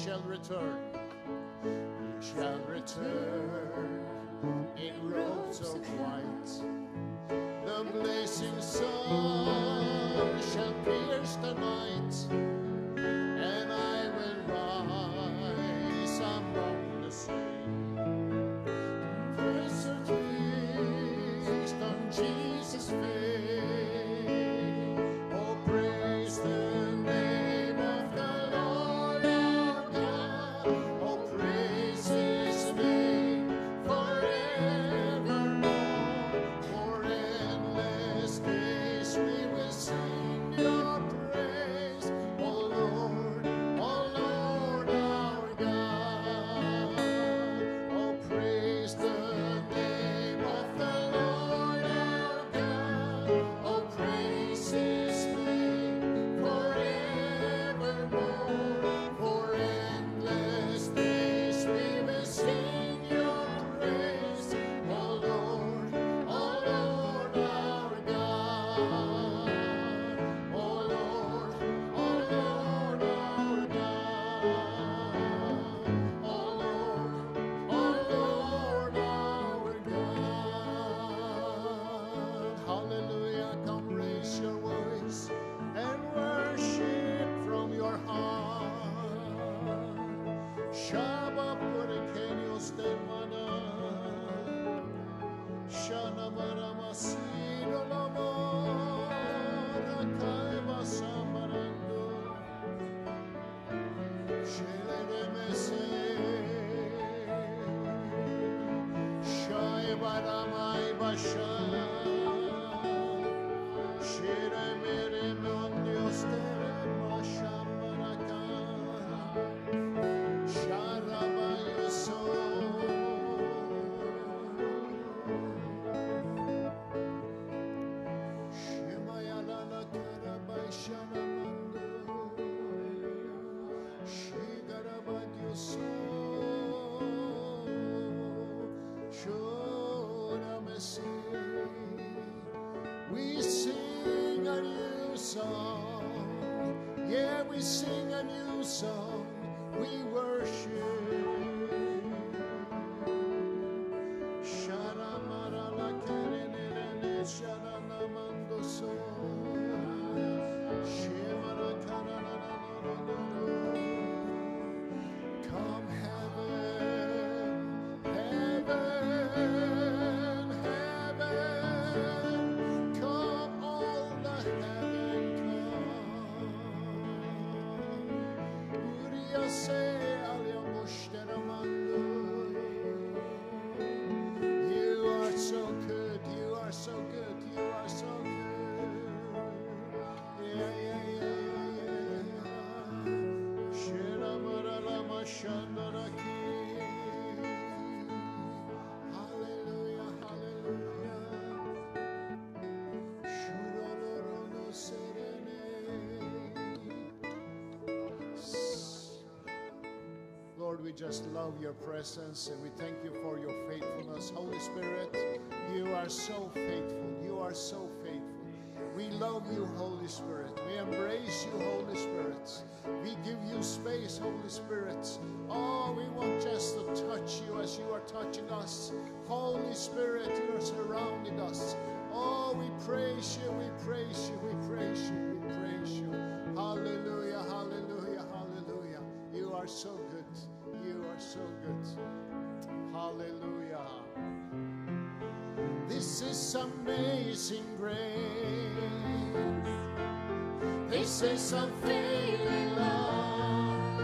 shall return. He shall return in robes of white. The blazing sun shall pierce the night, and I will rise among the saints. Praise the feast on Jesus' face. Oh, praise the name of the Lord our God. Oh, praise His name forevermore. For endless days we will sing your praise. Oh Lord our God. Oh, praise the name of the Lord our God. Oh, praise His name forevermore. For endless days we will sing your praise. Oh Lord our God. Oh Lord our God. Oh Lord our God. Hallelujah. Come raise your voice and worship from your heart. Shaba Purekenyo Stemana. Shana Maramasido Lamo. Rakaiba Samarando. Shelemese. Shai Baramai Basha. Shire mere Dios tere Mashamaraka. Sharabayo so. Shemayalana Karabai Shanamando. Shigarabadio so. Shoramese. We sing a new song. Yeah, we sing a new song. We worship. Sharamarala Karenene Sharanamando so. Shemara Karanana. Come heaven, heaven, heaven. Come all the heaven come. Uria se alia mushtaramando. You are so good, you are so good, you are so good. Yeah, yeah, yeah, yeah, yeah. Shiramaralama shandaraki. Hallelujah, hallelujah. Shurororono serene. Lord, we just love your presence and we thank you for your faithfulness. Holy Spirit, you are so faithful. You are so faithful. We love you, Holy Spirit. We embrace you, Holy Spirit. We give you space, Holy Spirit. Oh, we want just to touch you as you are touching us. Holy Spirit, you are surrounding us. Oh, we praise you, we praise you, we praise you, we praise you. Hallelujah, hallelujah, hallelujah. You are so good. You are so good. Hallelujah. This is amazing grace. This is unfailing love.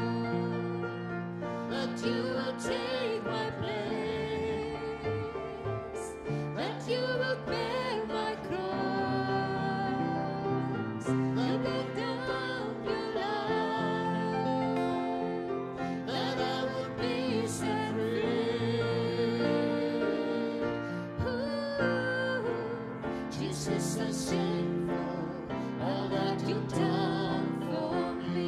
That you will take my place. That you will bear my cross. You laid down your life. That I will be set free. Jesus, I sing for all that you've done for me.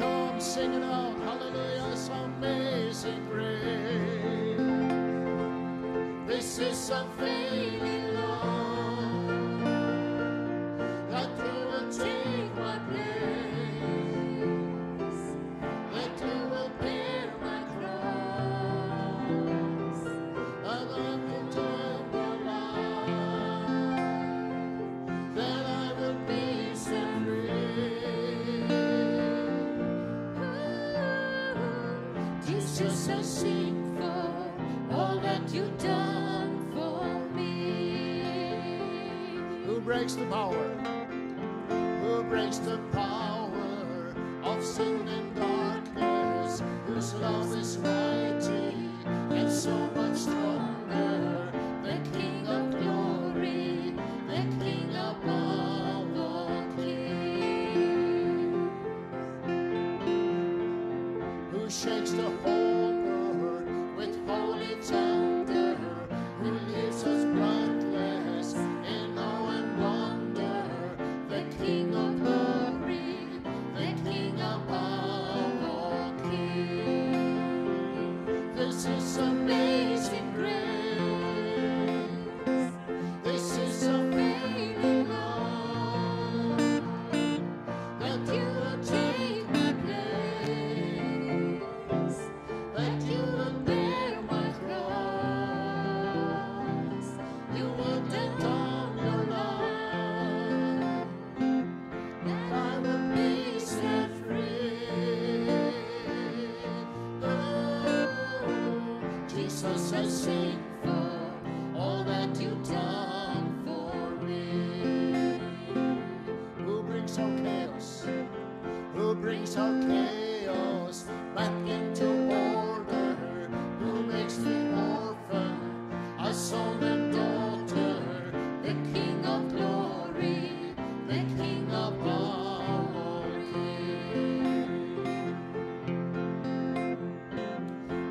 Come sing it out, hallelujah, it's amazing grace. This is unfailing love. That you will take my place. That you will Jesus, I sing for all that you've done for me. Who breaks the power? Who breaks the power of sin and darkness? Whose love is mighty and so much stronger? The King of glory, the King above all kings. Who shakes the whole earth with holy thunder? Who leaves us breathless in awe and wonder? The King of glory, the King above all kings. This is amazing grace. This is amazing love, that you would take my place, that you would bear my cross, you would lay down your life, that I would be set free. Oh, Jesus, I sing for all that you've done for me. Who brings our chaos? Who brings our chaos back into order? Who makes the orphan a son and daughter? The King of glory, the King above all kings.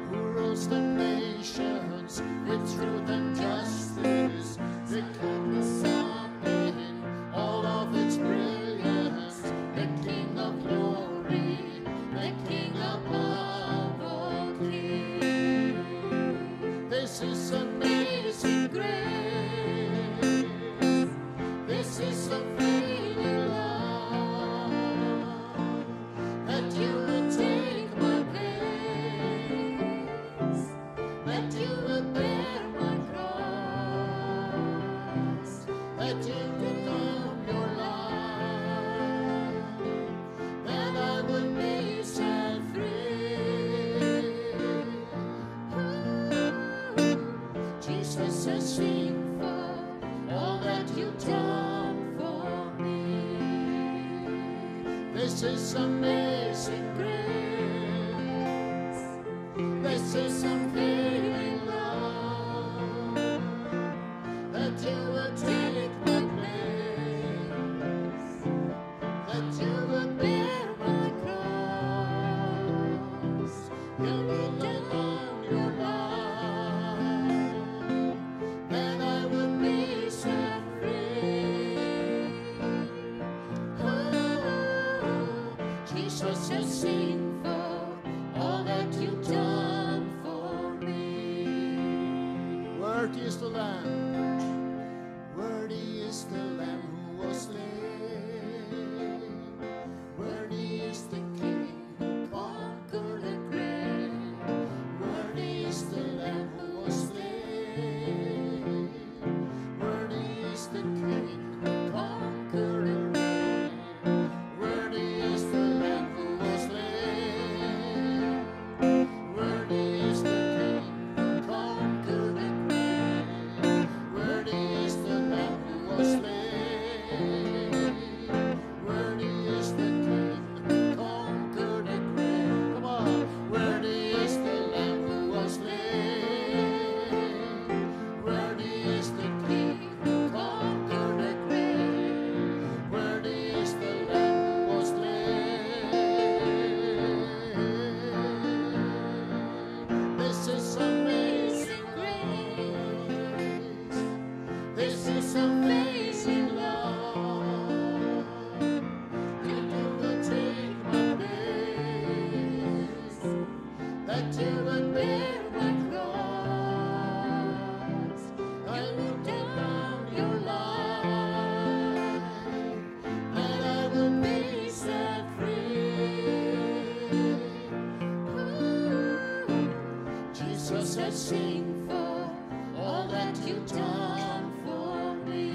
Who rules the nations with truth and justice? The King of sun in all of its brilliance. The King of glory, the King above all kings. This is amazing grace. This is unfailing love, that you would take my place, that you would bear my cross, that you would down your life, that I would be set free. Jesus, I sing for all that you've done for me. This is amazing grace. This is unfailing love, that you would take my place, that you would bear my cross, you would lay down your life, that I would be set free. Oh, Jesus, I sing for all that you've done for me. Worthy is the Lamb, worthy is the Lamb who was slain. Worthy is the King who conquered the grave. Worthy is the Lamb who was slain. Worthy is the King who conquered the grave. Worthy is the Lamb who was slain. Worthy is the King who conquered the grave. Worthy is the Lamb who was slain. Worthy is the King who conquered the grave. Come on. Worthy is the Lamb who was slain. Worthy is the King who conquered the grave. Worthy is the Lamb who was slain. This is amazing grace. This is amazing love. You would take my place, that you would bear my cross, I would lay down your life, that I would be set free. Jesus, I sing for all that you've done for me.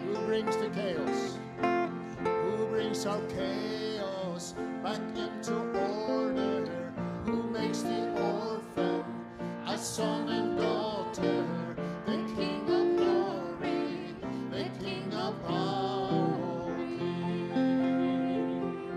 Who brings the chaos? Who brings our chaos back into order? Who son and daughter, the King of glory, the King of power came.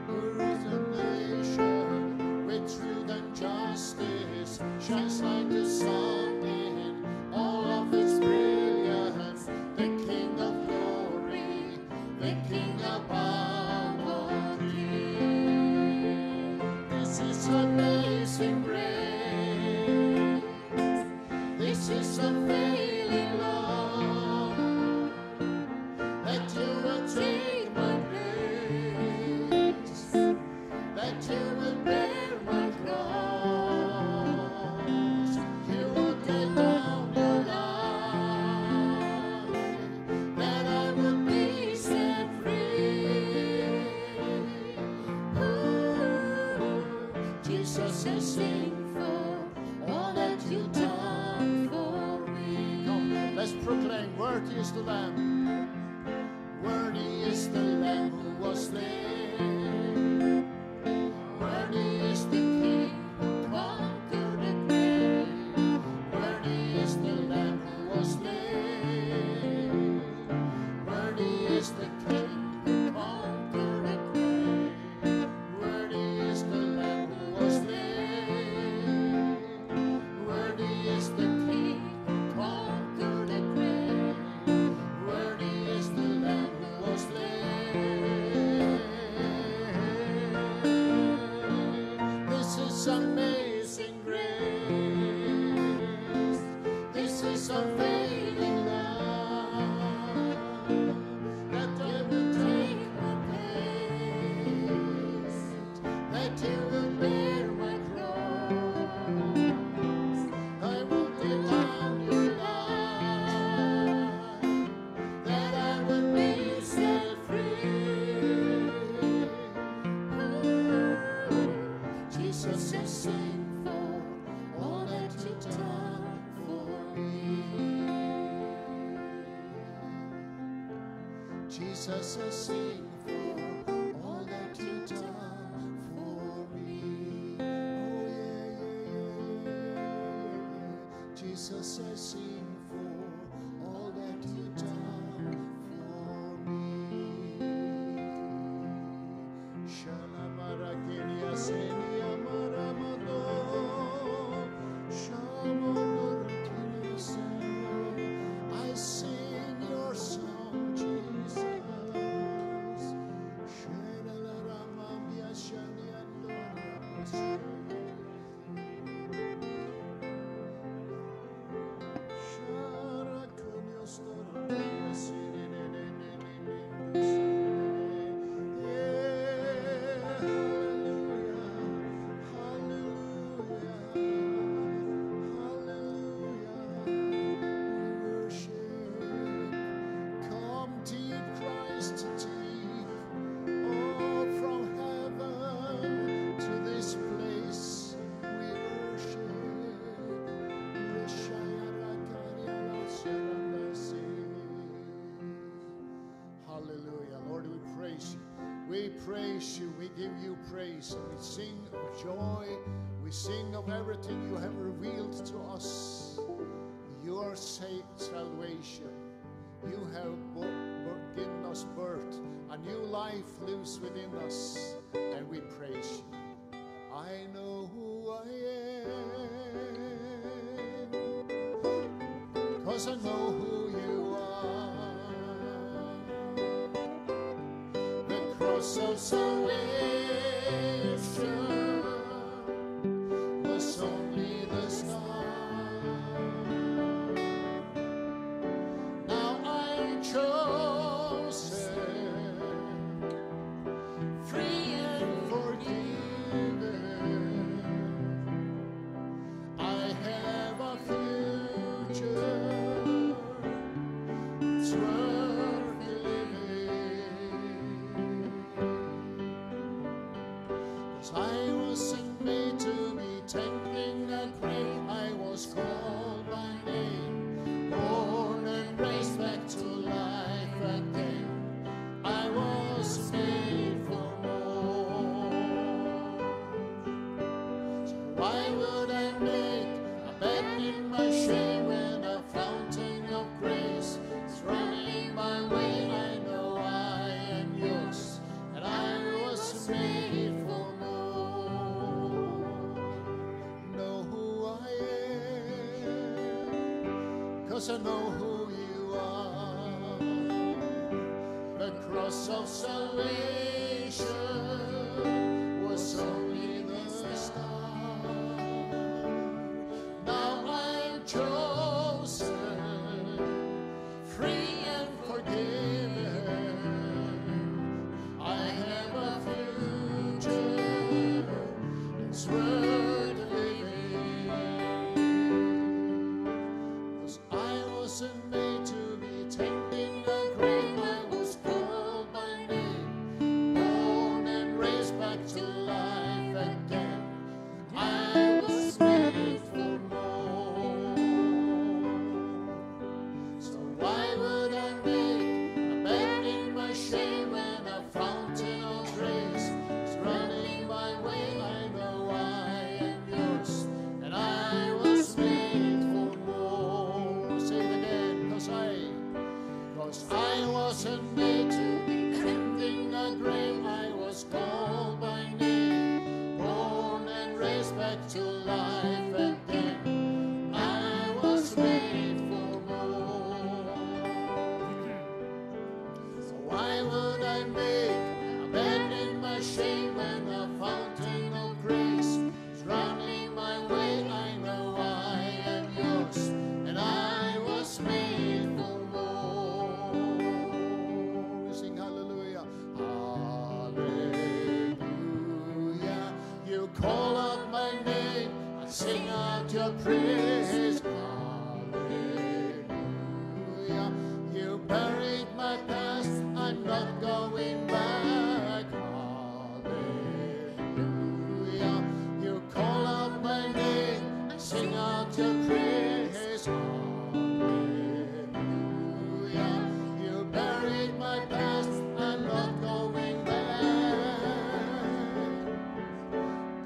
There is a nation with truth and justice, shines like the sun in all of its brilliance, the King of glory, the King of power came. This is amazing grace. This is unfailing love, that you will take my place, that you will bear my cross, you will lay down your life, that I will be set free. Ooh, Jesus, I sing for all that you've done for me. Come, let's proclaim, worthy is the Lamb. Worthy is the Lamb who was slain. Worthy is the King who conquered the grave. Worthy is the Lamb who was slain. Worthy is the King who conquered the grave. Worthy is the Lamb who was slain. Worthy is the King who conquered the grave. Worthy is the Lamb who was slain. This is amazing grace. This is unfailing love, that you will take my place, that you will bear my cross. I will lay down your life, that I will be set free. Jesus, I sing for all that you've done for me. Jesus, I sing for all that you've done for me. Oh yeah, Jesus, I sing for all that you've done for me. Shalamarakeria senia maramado, shamonorakeria senia. I sing your song, Jesus. Shalalaramamia shaniandora. We praise you, we give you praise, and we sing of joy, we sing of everything you have revealed to us. Your salvation, you have given us birth, a new life lives within us, and we praise you. I know who I am, 'cause I know who you are. Of salvation was only the start. Now I'm chosen, free and forgiven. I have a future. It's worth living. I wasn't made to be tempting and prey. I was called by name, born and raised back to life again. I was made for more. So why would I make a bed in my shame when a fountain of grace is running my way? I know I am yours, and I was made for more. Know who I am, 'cause I know who you are. The cross of salvation was only the start. Now I'm chosen, free and forgiven. I have a future that's worth living. 'Cause I wasn't made to be tending the grave. I was called by name, born and raised back to life again. I was made for more. So why would I make a bed in my shame when a fountain of grace is running my way? I know I am yours, and I was made for more. Say it again, 'cause I wasn't made to be tending the grave. I was called by name, born and raised back to life again. I was made for more. So why would I make a bed in my shame when a fountain of grace is running my way? I know I am yours, and I was made for more. We sing hallelujah. Hallelujah. You call out my name, I sing out your praise. Hallelujah. You buried my past, I'm not going back. Hallelujah. You call out my name, I sing out your praise. Hallelujah. You buried my past, I'm not going back.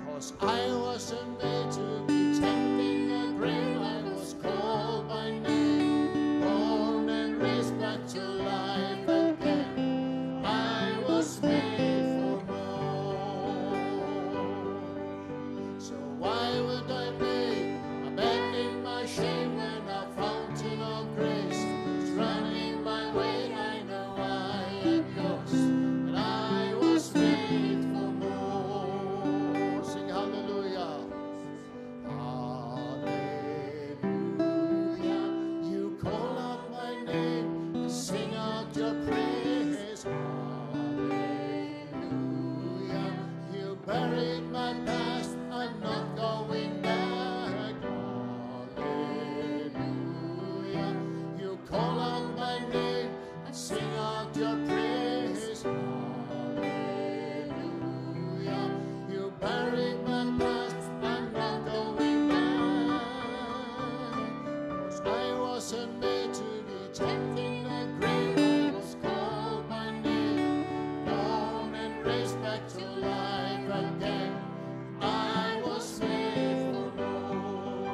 'Cause I wasn't made to be tending the grave. I was called by name, born and raised back to life again. I was made for more. So why would I make a bed in my shame when a fountain of grace is running my way? I know I am yours, and I was made for more. Sing hallelujah. Hallelujah. You call out my name, I sing out your praise. Hallelujah. You buried my past, I'm not going back. Hallelujah. You call out my name, I sing out your praise. Hallelujah. You buried my past, I'm not going back. 'Cause I wasn't made to be tending the grave. I was called by name, born and raised back to life again. I was made for more.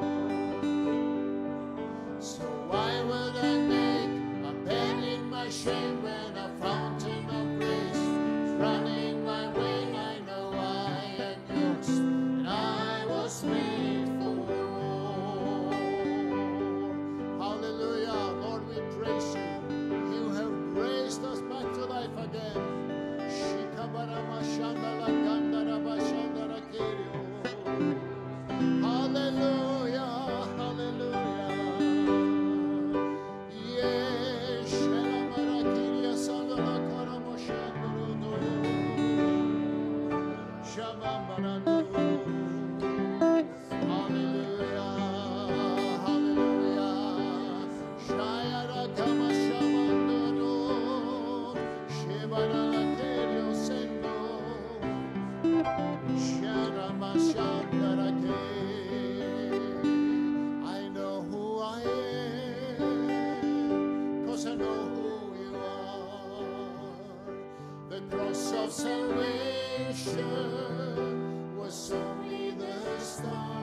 So why would I make a bed in my shame when a fountain of grace is running my way? I know I am yours, and I was made for more. Hallelujah. Lord, we praise you. You have raised us back to life again. Shikabarabashandalakandarabashandarakirio. Hallelujah. Hallelujah. Yes. Shalamarakiria sandalakaramashandorodo. Shamambarando. Hallelujah. Hallelujah. Shayarakamashamandoro. Shebaralakerio sendo. Sharamashandarake. I know who I am, 'cause I know who you are. The cross of salvation was only the start.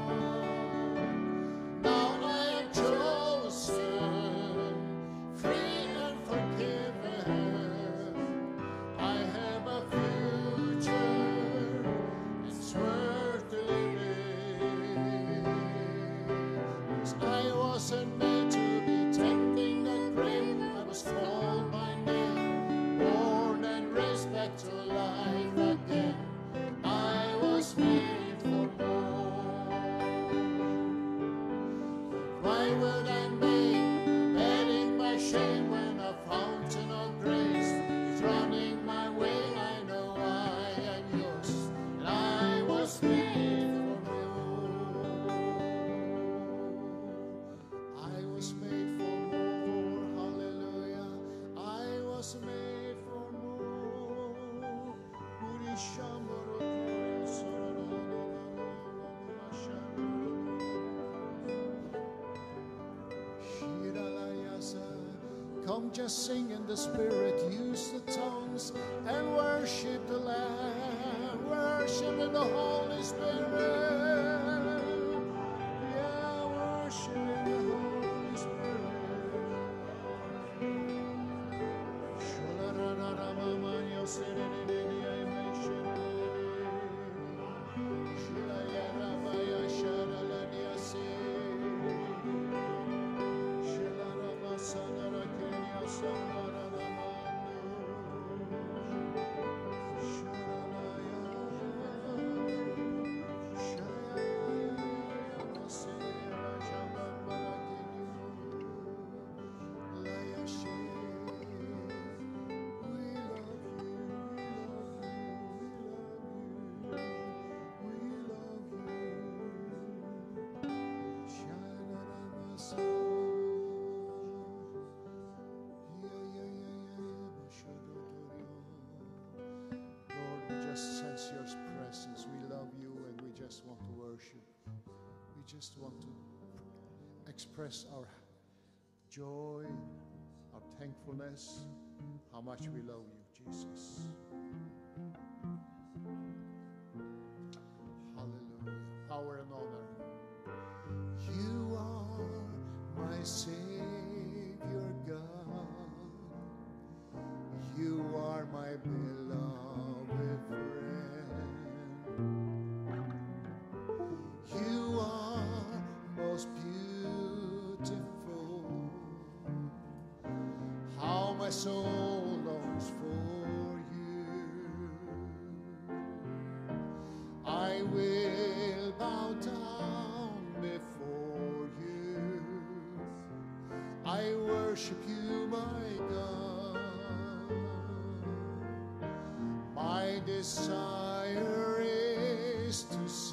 Come, just sing in the Spirit, use the tongues, and worship the Lamb. Worship in the Holy Spirit. Yeah, worship in the Holy Spirit. Just want to express our joy, our thankfulness, how much we love you, Jesus. Hallelujah. Power and honor. You are my Savior God. You are my beloved friend. You are most beautiful. How my soul longs for you. I will bow down before you. I worship you, my God. My desire is to see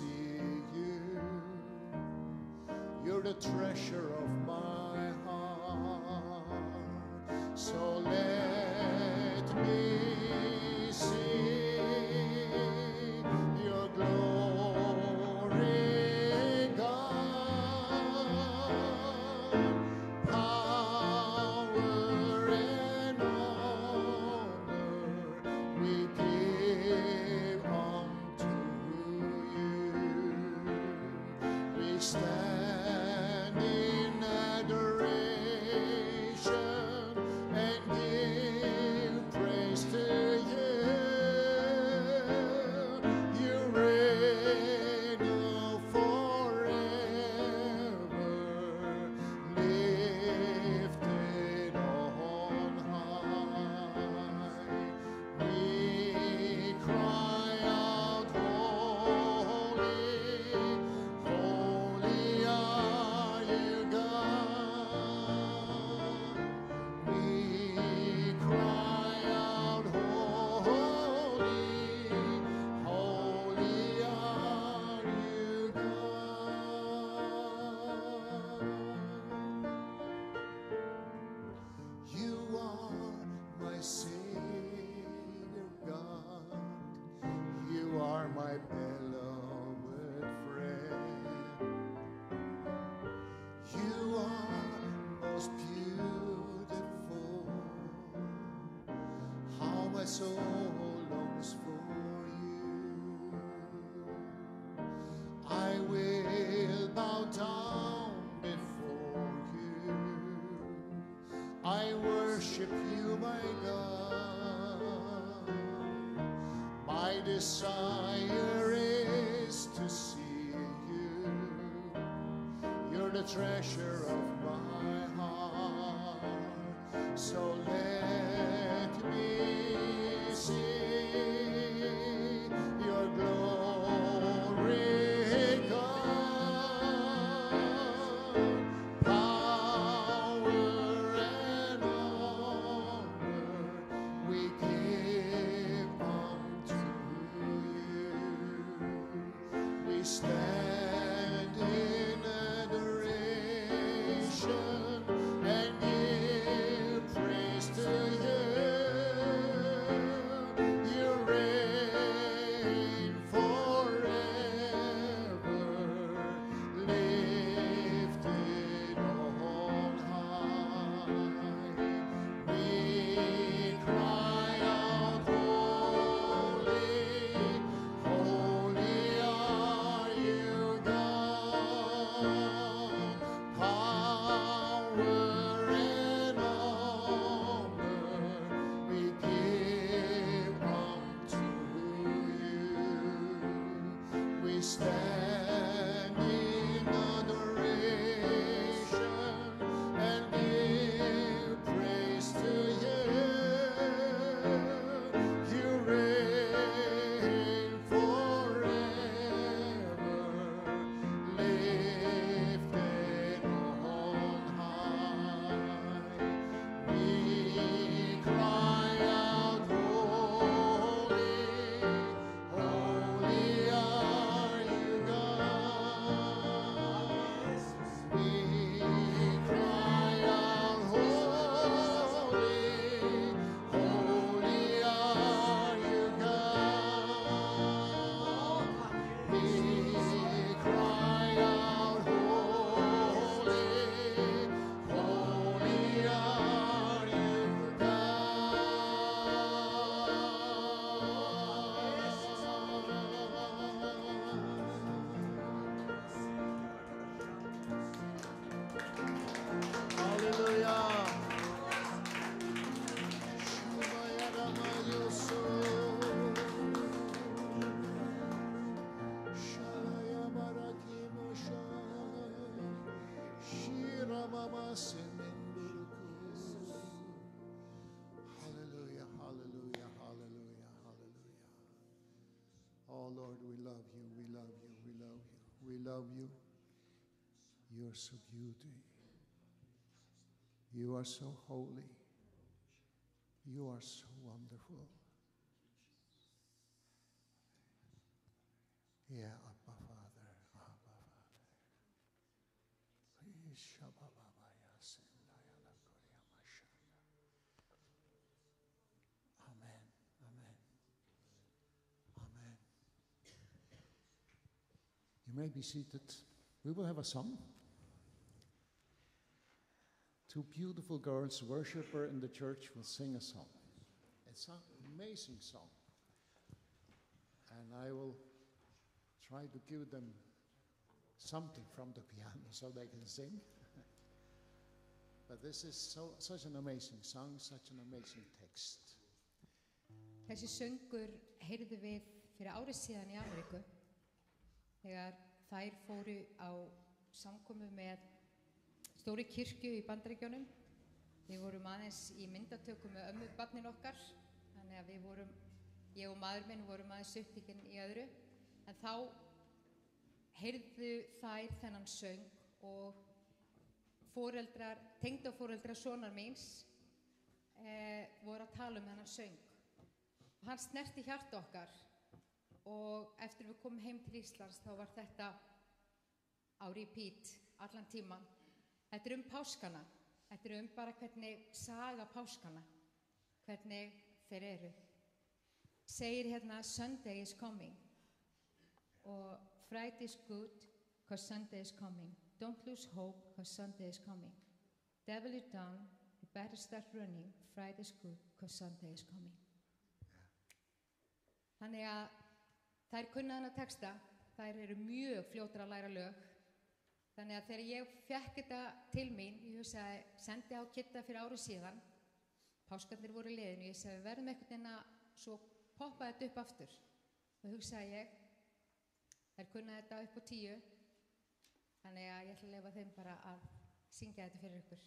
the treasure of my heart. So let me see your glory, God. Power and honor we give unto you. We stand in adoration and give praise to you. You reign forever, lifted on high. We cry out, holy, holy are you, God. We cry out, holy, holy are you, God. You are my Savior God. You are my beloved friend. You are most beautiful. How my soul longs for you. I will bow down before you. I worship you, my God. My desire is to see you. You're the treasure of my heart. So let me see your glory, God. Power and honor we give unto you. We stand in adoration and give praise to you. You reign forever, lifted on high. Hallelujah, hallelujah, hallelujah, hallelujah. Oh Lord, we love you, we love you, we love you, we love you. You are so beauty. You are so holy. You are so wonderful. Yeah, Abba Father, Abba Father. Amen, amen, amen. You may be seated. We will have a song. Two beautiful girls, worshiper in the church, will sing a song. It's an amazing song. And I will try to give them something from the piano so they can sing. But this is such an amazing song, such an amazing text. Þessi söngur heyrðu við fyrir árið síðan í Ameríku þegar þær fóru á samkomu með stóri kirkju í Bandaríkjunum. Við vorum aðeins í myndatöku með ömmubarnin okkar, þannig að við vorum, ég og maður minn vorum aðeins upptekinn í öðru. En þá heyrðu þær þennan söng og tengdaforeldrar sonar míns voru að tala þennan söng. Og hann snerti hjarta okkar og eftir við komum heim til Íslands þá var þetta á repeat allan tíman. Þetta páskana, þetta bara hvernig saga páskana, hvernig þeir eru. Segir hérna Sunday is coming og Friday is good because Sunday is coming. Don't lose hope because Sunday is coming. Devil is done, you better start running. Friday is good because Sunday is coming. Þannig að þær kunna þennan texta, þær eru mjög fljótar að læra lög. Þannig að þegar ég fékk þetta til mín, ég hugsaði, sendi á Kitta fyrir árið síðan, páskarnir voru liðin og ég sagði, við verðum einhvern veginn að svo poppa þetta upp aftur. Og hugsaði ég, þær kunna þetta upp á 10, þannig að ég ætla að leyfa þeim bara að syngja þetta fyrir ykkur.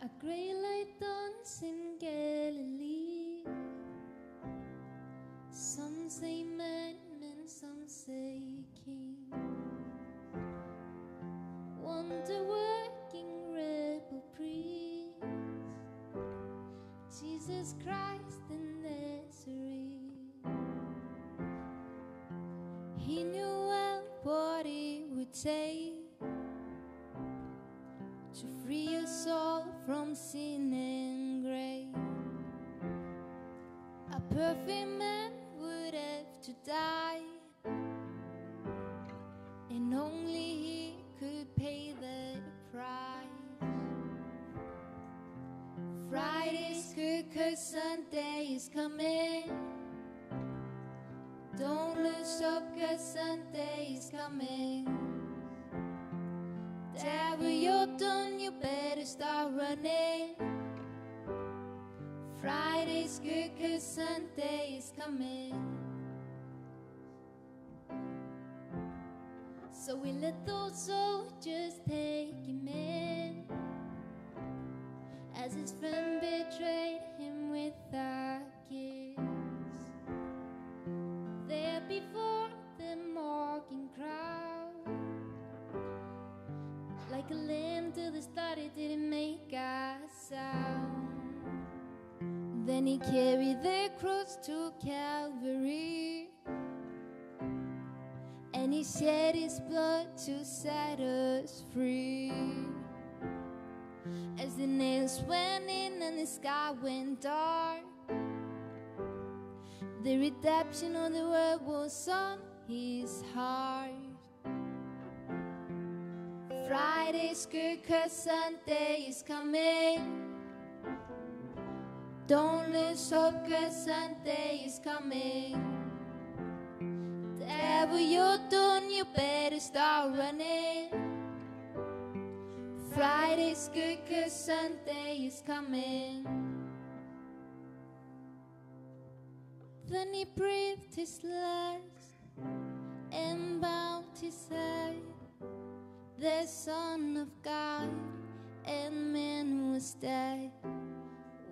A grey light dawns in Galilee. Some say man and some say king. Wonder-working rebel priest, Jesus Christ the Nazarene. He knew well what it would take to free us all from sin and grave. A perfect man would have to die, and only he could pay the price. Friday's good 'cause Sunday is coming. Don't lose hope 'cause Sunday is coming. Devil, you're done, you better start running. Friday's good 'cause Sunday is coming. So we let those soldiers take him in, as his friend betrayed him with a kiss. There before the mocking crowd, like a lamb to the slaughter, it didn't make a sound. Then he carried the cross to Calvary, and he shed his blood to set us free. As the nails went in and the sky went dark, the redemption of the world was on his heart. Friday's good 'cause Sunday is coming. Don't lose hope 'cause Sunday is coming. Devil, you're done, you better start running. Friday's good 'cause Sunday is coming. Then he breathed his last and bowed his head. The Son of God and man was dead.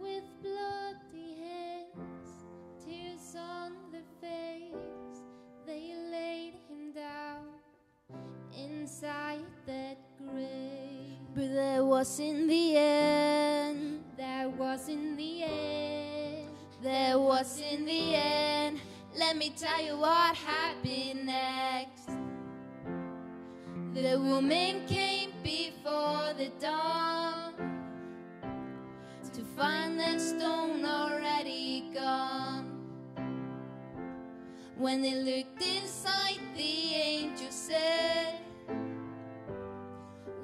With bloody hands, tears on their face, they laid him down inside that grave. But there was in the end, there was in the end, there was in the end. Let me tell you what happened next. The woman came before the dawn to find that stone already gone. When they looked inside, the angel said,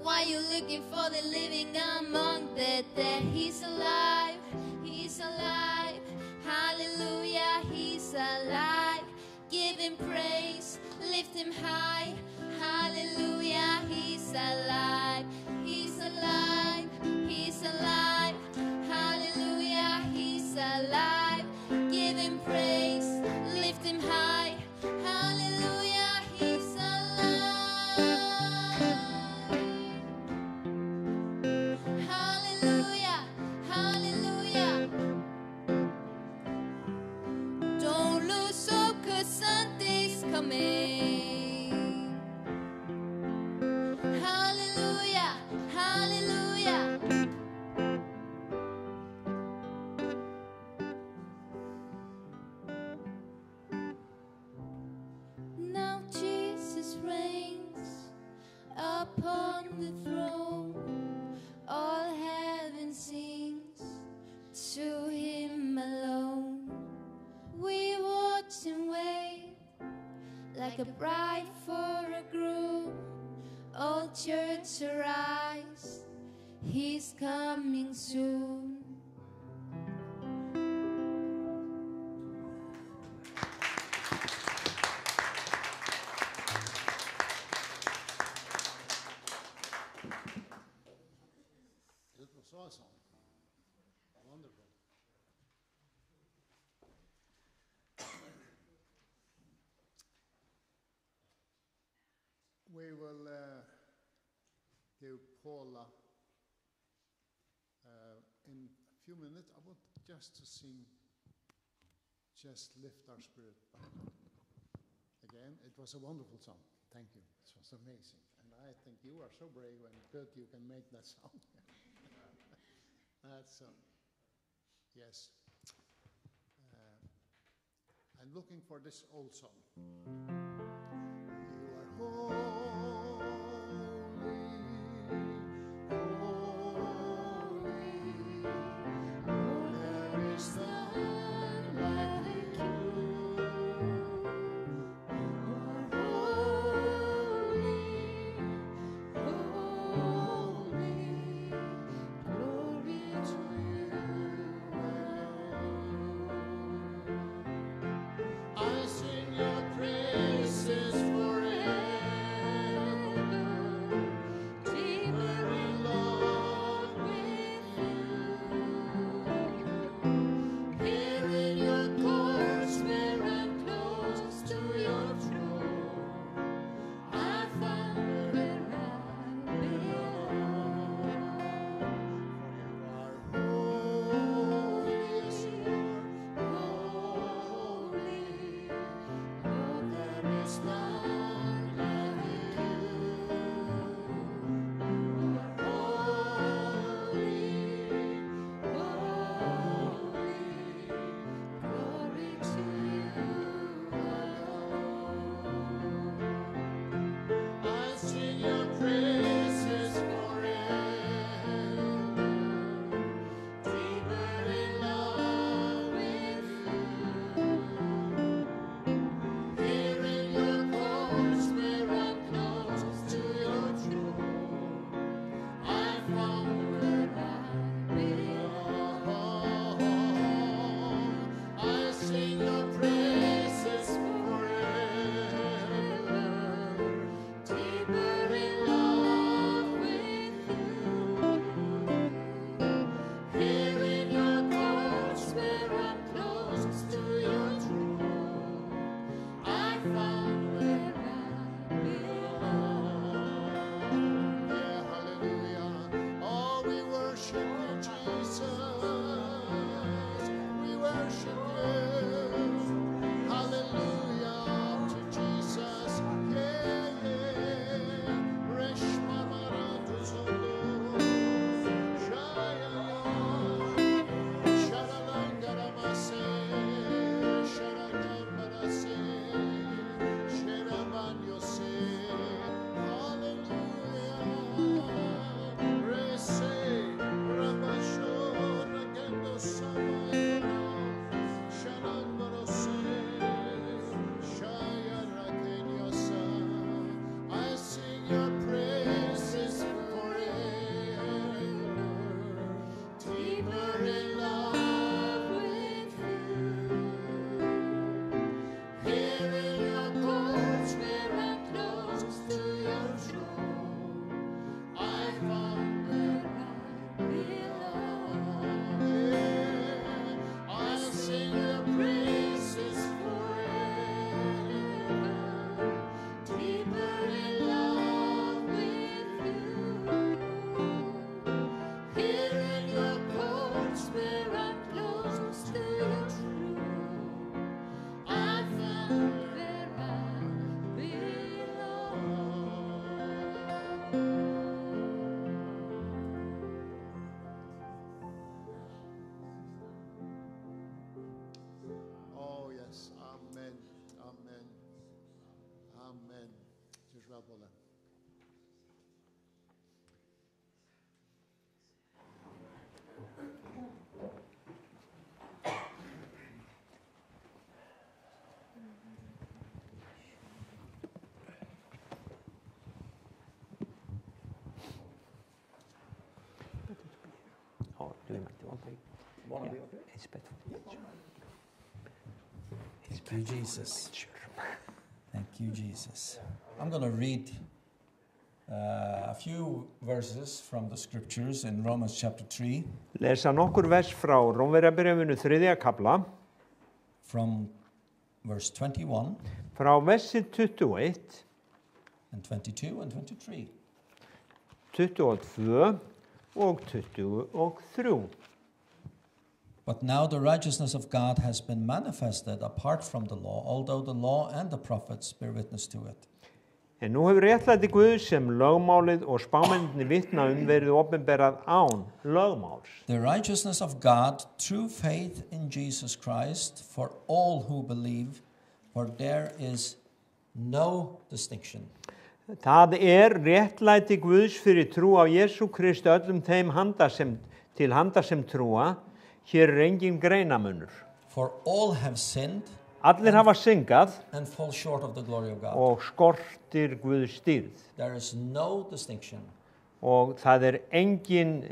why you looking for the living among the dead? He's alive, he's alive, hallelujah, he's alive. Give him praise, lift him high, hallelujah, he's alive, he's alive, he's alive, hallelujah, he's alive. Give him praise, lift him high, hallelujah, he's alive. Hallelujah, hallelujah. Don't lose hope 'cause Sunday's coming. Hallelujah, hallelujah. Now Jesus reigns upon the throne. All heaven sings to him alone. We watch and wait like a bride for a groom. All church arise, he's coming soon. It was awesome. Wonderful. We will give Paula in a few minutes. I want just to sing Just Lift Our Spirit Back. Again, it was a wonderful song. Thank you. It was amazing. And I think you are so brave and good you can make that song. That's, yes. I'm looking for this old song. You are holy, holy. There is none like you. You are holy, holy. Glory to you. I sing your praise. Amen. Gjør så vel på det. Oh, do you want to? Want to be okay? It's better. Thank you, Jesus. Thank you, Jesus. I'm going to read a few verses from the scriptures in Romans chapter 3, Lesa nokkur vers frá Rómverjabréfinu 3. kapla, from verse 21 frá versi 21, and 22 and 23. 22 og 23. But now the righteousness of God has been manifested apart from the law, although the law and the prophets bear witness to it. En nú hefur réttlæti Guðs sem lögmálið og spámennirnir vitna verið opinberað án lögmáls. The righteousness of God through faith in Jesus Christ for all who believe, for there is no distinction. Það réttlæti Guðs fyrir trú á Jesú Kristi öllum þeim til handa sem trúa, hér engin greinamunur. For all have sinned Allir hafa syngað and fall short of the glory of God. og skortir Guðs stýrð. There is no distinction. Og það engin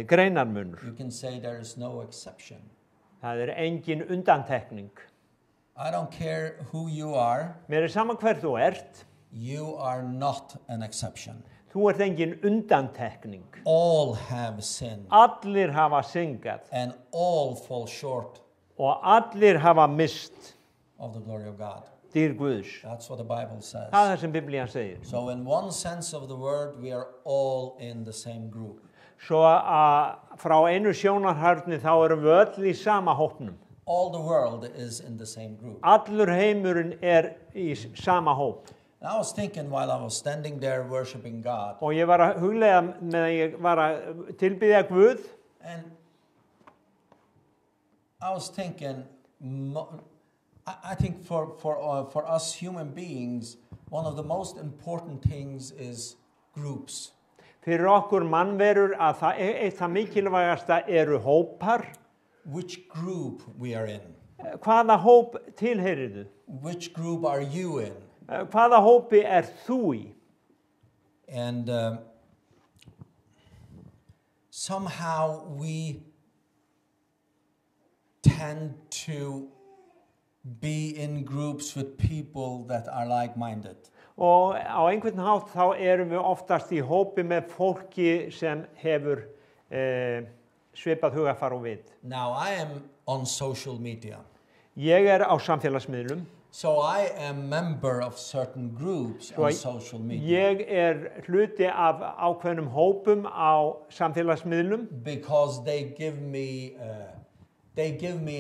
greinarmunur. You can say there is no exception. Það engin undantekning. I don't care who you are, Mér sama hver þú ert, you are not an exception. þú engin undantekning. All have sinned Allir hafa syngað and all fall short og allir hafa mist of the glory of God. dýr Guðs. That's what the Bible says. Það sem Biblían segir. So in one sense of the word, we are all in the same group. Svo að frá einu sjónarhorni þá erum við öll í sama hópnum. All the world is in the same group. Allur heimurinn í sama hóp. And I was thinking while I was standing there worshiping God, Og ég var að hugleiða meðan ég var að tilbiðja Guð, and I was thinking, I think for us human beings, one of the most important things is groups. fyrir okkur mannverur að það mikilvægasta eru hópar. Which group we are in? Hvaða hóp tilheyrirðu? Which group are you in? Hvaða hópi þú í? And somehow we tend to be in groups with people that are like-minded. Og á einhvern hátt þá erum við oftast í hópi með fólki sem hefur svipað hugafar og vit. Now I am on social media. Ég á samfélagsmiðlum. So I am member of certain groups on social media. Ég hluti af ákveðnum hópum á samfélagsmiðlum. Because they give me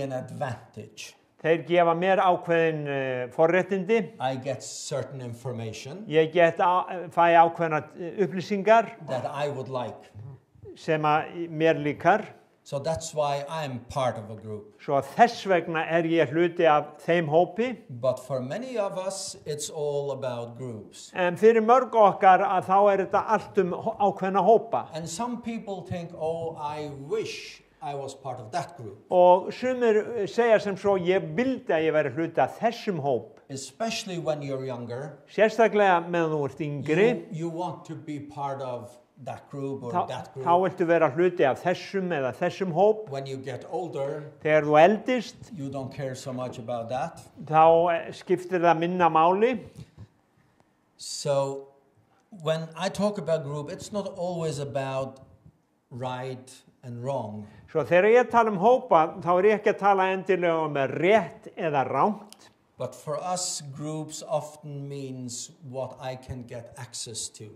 an advantage. Þeir gefa mér ákveðin forréttindi. I get certain information. Ég fæ ákveðna upplýsingar. That I would like. Sem mér líkar. So that's why I'm part of a group. Svo þess vegna ég hluti af þeim hópi. But for many of us, it's all about groups. En fyrir mörg okkar að þá þetta allt ákveðna hópa. And some people think, oh, I wish I was part of that group. Og sumir segja sem svo, ég vildi að ég væri hluti af þessum hóp. Especially when you're younger. Sérstaklega meðan þú ert yngri. You want to be part of that group or that group. Þá viltu vera hluti af þessum eða þessum hóp. When you get older, þegar þú eldist, you don't care so much about that. Þá skiptir það minna máli. So when I talk about group, it's not always about right and wrong. Svo þegar ég tala hópa, þá ég ekki að tala endilega rétt eða rangt. But for us, groups often means what I can get access to.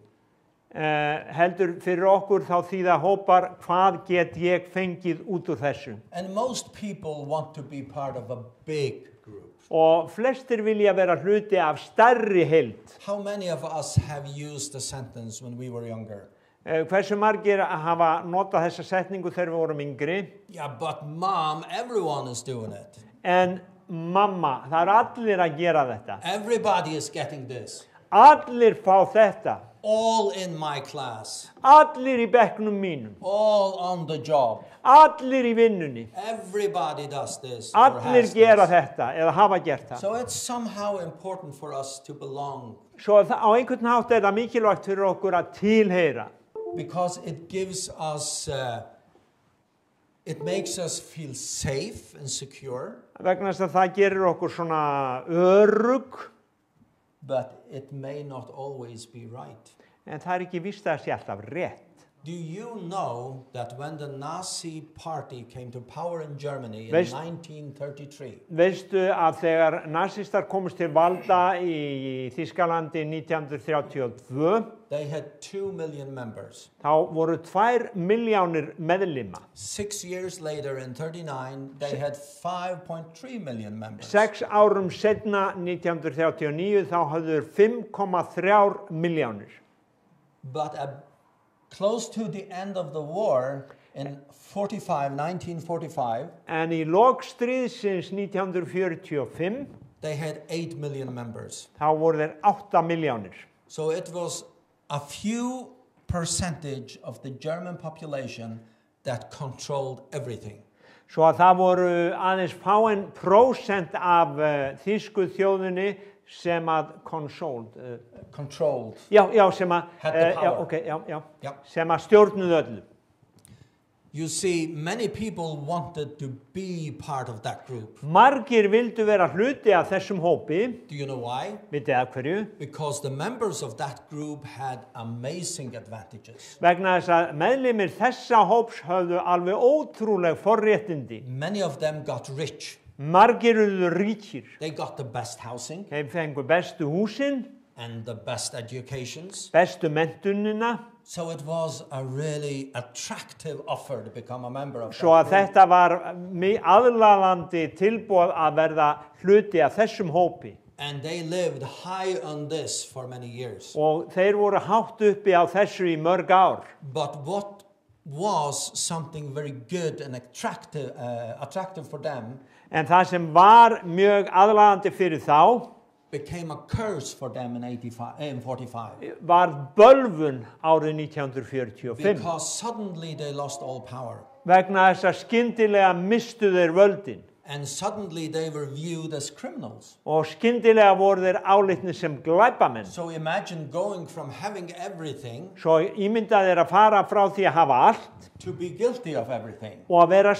Heldur fyrir okkur þá þýða hópar hvað get ég fengið út úr þessu. And most people want to be part of a big group. Og flestir vilja vera hluti af stærri heild. How many of us have used the sentence when we were younger? Hversu margir hafa notað þessa setningu þegar við vorum yngri? Yeah, but mom, everyone is doing it. En mamma, það allir að gera þetta. Everybody is getting this. Allir fá þetta. All in my class. Allir í bekknum mínum. All on the job. Allir í vinnunni. Everybody does this. or Allir has gera this. þetta eða hafa gert það. So it's somehow important for us to belong Svo á einhvern hátt er það mikilvægt fyrir okkur að tilheyra. because it gives us, it makes us feel safe and secure, Vegna þess að það gerir okkur svona örugg, but it may not always be right. en það er ekki víst að það sé alltaf rétt. Do you know that when the Nazi party came to power in Germany in Veist- 1933, Veistu að þegar nasistar komust til valda í Þýskalandi 1932, they had 2 million members. þá voru 2 milljónir meðlima. 6 years later in 39, they had 5.3 million members. 6 árum setna 1939 þá höfðu 5,3 milljónir. But close to the end of the war, in 1945, En í lok stríðsins 1945 they had 8 million members. þá voru þeir 8 milljónir. So it was a few percentage of the German population that controlled everything. Svo að það voru aðeins fáein prósent af þýsku þjóðinni sem að Controlled. já, sem að Had the power. já, sem að stjórnuðu öllu. You see, many people wanted to be part of that group. Margir vildu vera hluti af þessum hópi, Do you know why? vitið af hverju? Because the members of that group had amazing advantages. Vegna þess að meðlimir þessa hóps höfðu alveg ótrúleg forréttindi. Many of them got rich. Margir urðu ríkir. They got the best housing Þeir fengu bestu húsin, and the best educations. bestu menntunina, So it was a really attractive offer to become a member of svo að that group. þetta var aðlaðandi tilboð að verða hluti af þessum hópi. And they lived high on this for many years. Og þeir voru hátt uppi á þessu í mörg ár. But what was something very good and attractive for them En það sem var mjög aðlaðandi fyrir þá became a curse for them in 45. var bölvun árið 1945. Because suddenly they lost all power. Vegna þess að skyndilega mistu þeir völdin. And suddenly they were viewed as criminals. Og skyndilega voru þeir álitnir sem glæpamenn. So imagine going from having everything Svo ímynda þeir að fara frá því að hafa allt to be guilty of everything. og að vera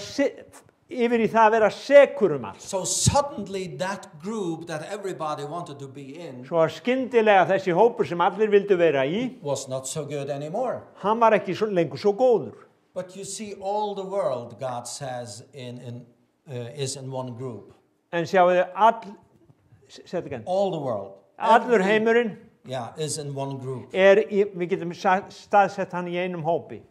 yfir í það að vera sekur allt. So suddenly that group that everybody wanted to be in Svo að skyndilega þessi hópur sem allir vildu vera í, was not so good anymore. hann var ekki lengur svo góður. But you see, all the world, God says, is in one group. En sjáu þið, All the world. allur heimurinn Is in one group. við getum staðsett hann í einum hópi.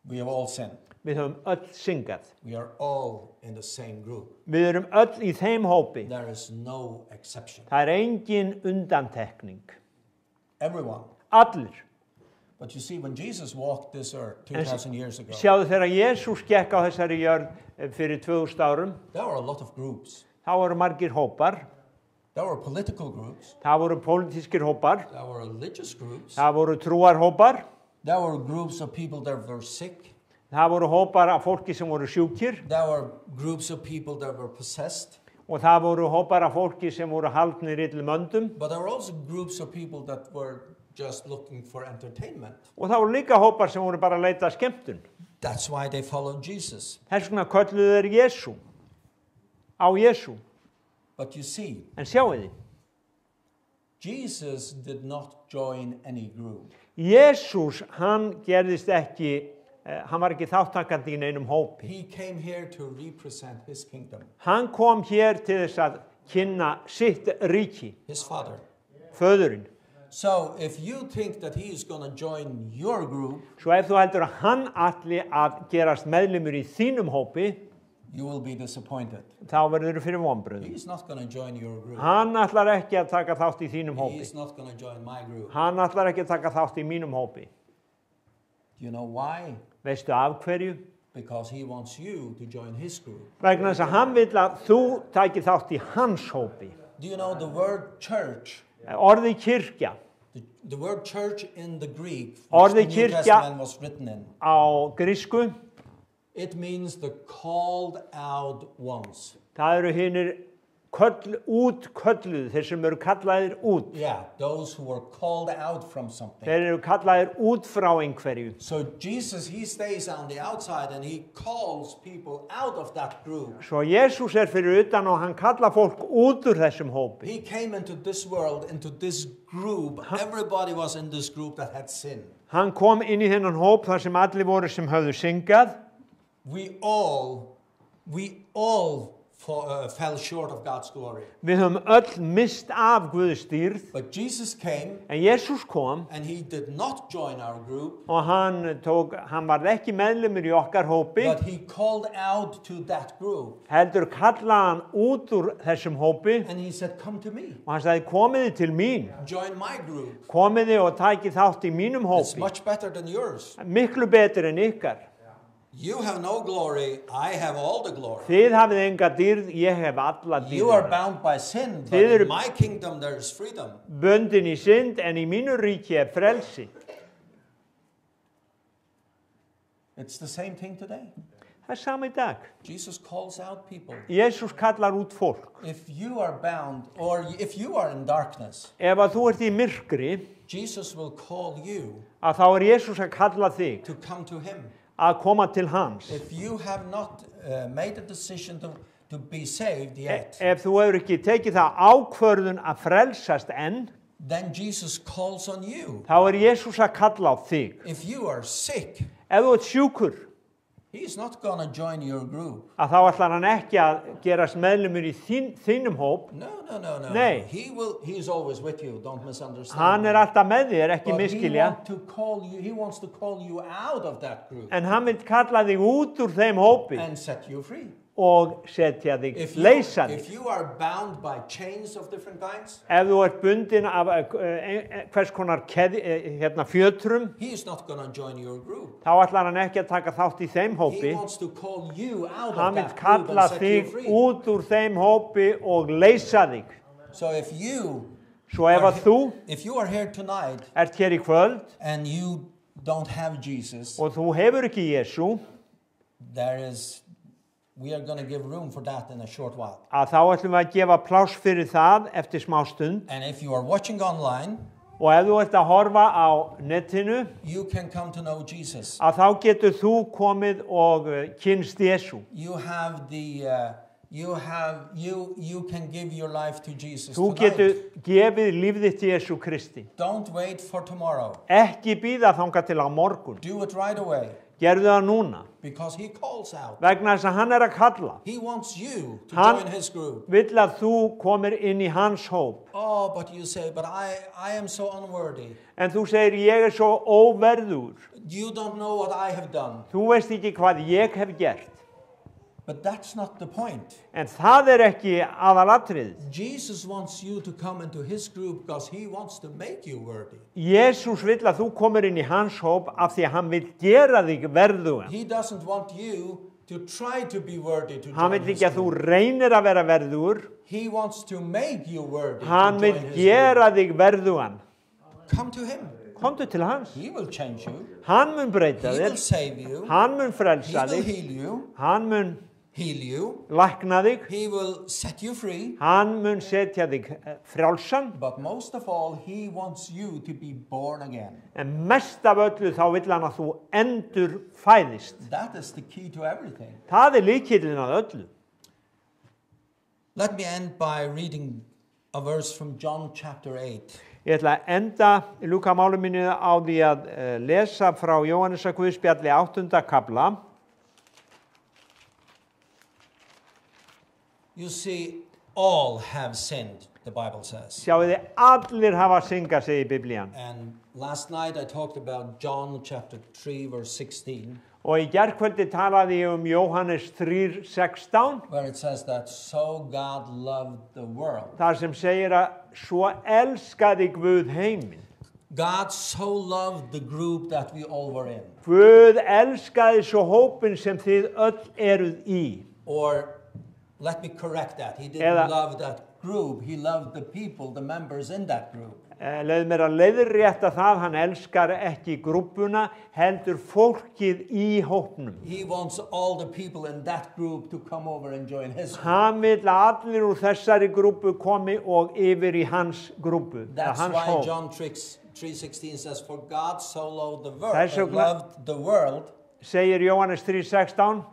We have all sinned. Við höfum öll syngað. We are all in the same group. Við erum öll í þeim hópi. There is no exception. Það engin undantekning. Everyone. Allir. But you see, when Jesus walked this earth 2,000 years ago, Sjáðu þegar Jesús gekk á þessari jörð fyrir 2000 árum, there were a lot of groups. þá voru margir hópar, There were political groups. það voru pólitískir hópar, There were religious groups. það voru trúarhópar, There were groups of people that were sick. það voru hópar af fólki sem voru sjúkir There were groups of people that were possessed. og það voru hópar af fólki sem voru haldnir illum öndum But there were also groups of people that were just looking for entertainment. og það voru líka hópar sem voru bara að leita að skemmtun. That's why they followed Jesus. Þess vegna kölluðu þeir Jesú, á Jesú. But you see, En sjáu þið, Jesus did not join any group. Jesús, hann gerðist ekki, hann var ekki þáttakandi í neinum hópi. He came here to represent his kingdom, Hann kom hér til þess að kynna sitt ríki, his father. föðurinn. So if you think that he is going to join your group, Svo ef þú heldur að hann ætli að gerast meðlimur í þínum hópi, you will be disappointed. þá verður þú fyrir vonbrigðum. He is not going to join your group. Hann ætlar ekki að taka þátt í þínum He hópi. is not going to join my group. Hann ætlar ekki að taka þátt í mínum hópi. Do you know why? Veistu af hverju? Because he wants you to join his group. Vegna þess að hann vil að þú taki þátt í hans hópi. Do you know the word church Orðið kirkja The word church in the Greek, Orðið which the New kirkja- Testament was written in, á grísku, it means the called out ones. það eru hinir útkölluð, þeir sem eru kallaðir út. Yeah, those who were called out from something. Þeir eru kallaðir út frá einhverju. So Jesus, he stays on the outside and he calls people out of that group. Svo Jesús fyrir utan og hann kallar fólk út úr þessum hópi. He came into this world, into this group. Everybody was in this group that had sinned. Hann kom inn í þennan hóp þar sem allir voru sem höfðu syngað. We all fell short of God's glory. Við höfum öll mist af Guðs dýrð, But Jesus came en Jesús kom and he did not join our group, og hann varð ekki meðlimur í okkar hópi, but he called out to that group. heldur kallaði hann út úr þessum hópi And he said, come to me, og hann sagði komiði til mín, join my group. komiði og takið þátt í mínum It's hópi, much better than yours. miklu betur en ykkar. You have no glory, I have all the glory. Þið hafið enga dýrð, ég hef alla You are dýrð. bound by sin, but Þið eru- in my kingdom there is freedom. Bundin í synd, en í mínu ríki er frelsi. It's the same thing today. Það er sama í dag. Jesus calls out people. Jesús kallar út fólk. If you are bound, or if you are in darkness, Ef að þú ert í myrkri, Jesus will call you að þá er Jesús að kalla þig to come to him. að koma til hans. If you have not made a decision to be saved yet, Ef þú hefur ekki tekið það ákvörðun að frelsast enn, then Jesus calls on you. þá er Jesús að kalla á þig. If you are sick, Ef þú ert sjúkur, he's not going to join your group. að þá ætlar hann ekki að gerast meðlumur í þínum hóp. No. Nei. He's always with you. Don't misunderstand. Hann er alltaf með þér, ekki But miskilja. he wants to call you out of that group En hann vil kalla þig út úr þeim hópi and set you free. og setja þig, leysa þig. If you are bound by chains of different kinds, Ef þú ert bundin af hvers konar fjötrum, he is not going to join your group. þá ætlar hann ekki að taka þátt í þeim He hópi. wants to call you out Hann of vil that group kalla and set you þig free. út úr þeim hópi og leysa þig. So if you Svo ef að þú are here tonight ert hér í kvöld and you don't have Jesus, og þú hefur ekki Jesú, we are going to give room for that in a short while. að þá ætlum við að gefa pláss fyrir það eftir smá stund. And if you are watching online, Og ef þú ert að horfa á netinu, you can come to know Jesus. að þá getur þú komið og kynst Jesú. You have you can give your life to Jesus Þú tonight. getur gefið líf þitt Jesú Kristi. Don't wait for tomorrow. Ekki bíða þangað til á morgun. Do it right away Gerðu það núna. because he calls out. Vegna þess að hann er að kalla. He wants you to Hann join his group. vill að þú komir inn í hans hóp. Oh, but you say, but I am so unworthy. En þú segir, ég er svo óverður. You don't know what I have done. Þú veist ekki hvað ég hef gert. But that's not the point. En það er ekki aðalatriðið. Jesus wants you to come into his group because he wants to make you worthy. Jesús vill að þú komir inn í hans hóp af því að hann vill gera þig verðugan. He doesn't want you to try to be worthy to Hann join vill his ekki að þú group. reynir að vera verður. He wants to make you worthy Hann to vill join his gera þig verðugan. group. Come to him. Komdu til hans. He will change you. Hann mun breyta He will þér. save you. Hann mun He frelsa will þig. heal you. Hann mun Heal you. lækna þig. He will set you free. Hann mun setja þig frjálsan. But most of all, he wants you to be born again. En mest af öllu þá vill hann að þú endur fæðist. That is the key to everything. Það er lykillinn að öllu. Let me end by reading a verse from John chapter 8. Ég ætla að enda í Lúkamáli mínu á því að lesa frá Jóhannesar Guðspjalli 8. kafla. You see, all have sinned, the Bible says. Sjáu þið, allir hafa syngað, segir Biblían. And last night I talked about John chapter 3 verse 16, Og í gærkvöldi talaði ég Jóhannes 3:16, where it says that so God loved the world. þar sem segir að svo elskaði Guð heiminn. God so loved the group that we all were in. Guð elskaði svo hópin sem þið öll eruð í. Or let me correct that. He didn't Eða- love that group, he loved the people, the members in that group. Leið mér að leiðrétta það, hann elskar ekki grúppuna, heldur fólkið í hópnum. He wants all the people in that group to come over and join his group. Hann vill að allir úr þessari grúppu komi og yfir í hans grúppu, That's hans why hóp. John 3:16 says, for God so loved the Þess world, vegna- loved the world, Segir Jóhannes 3:16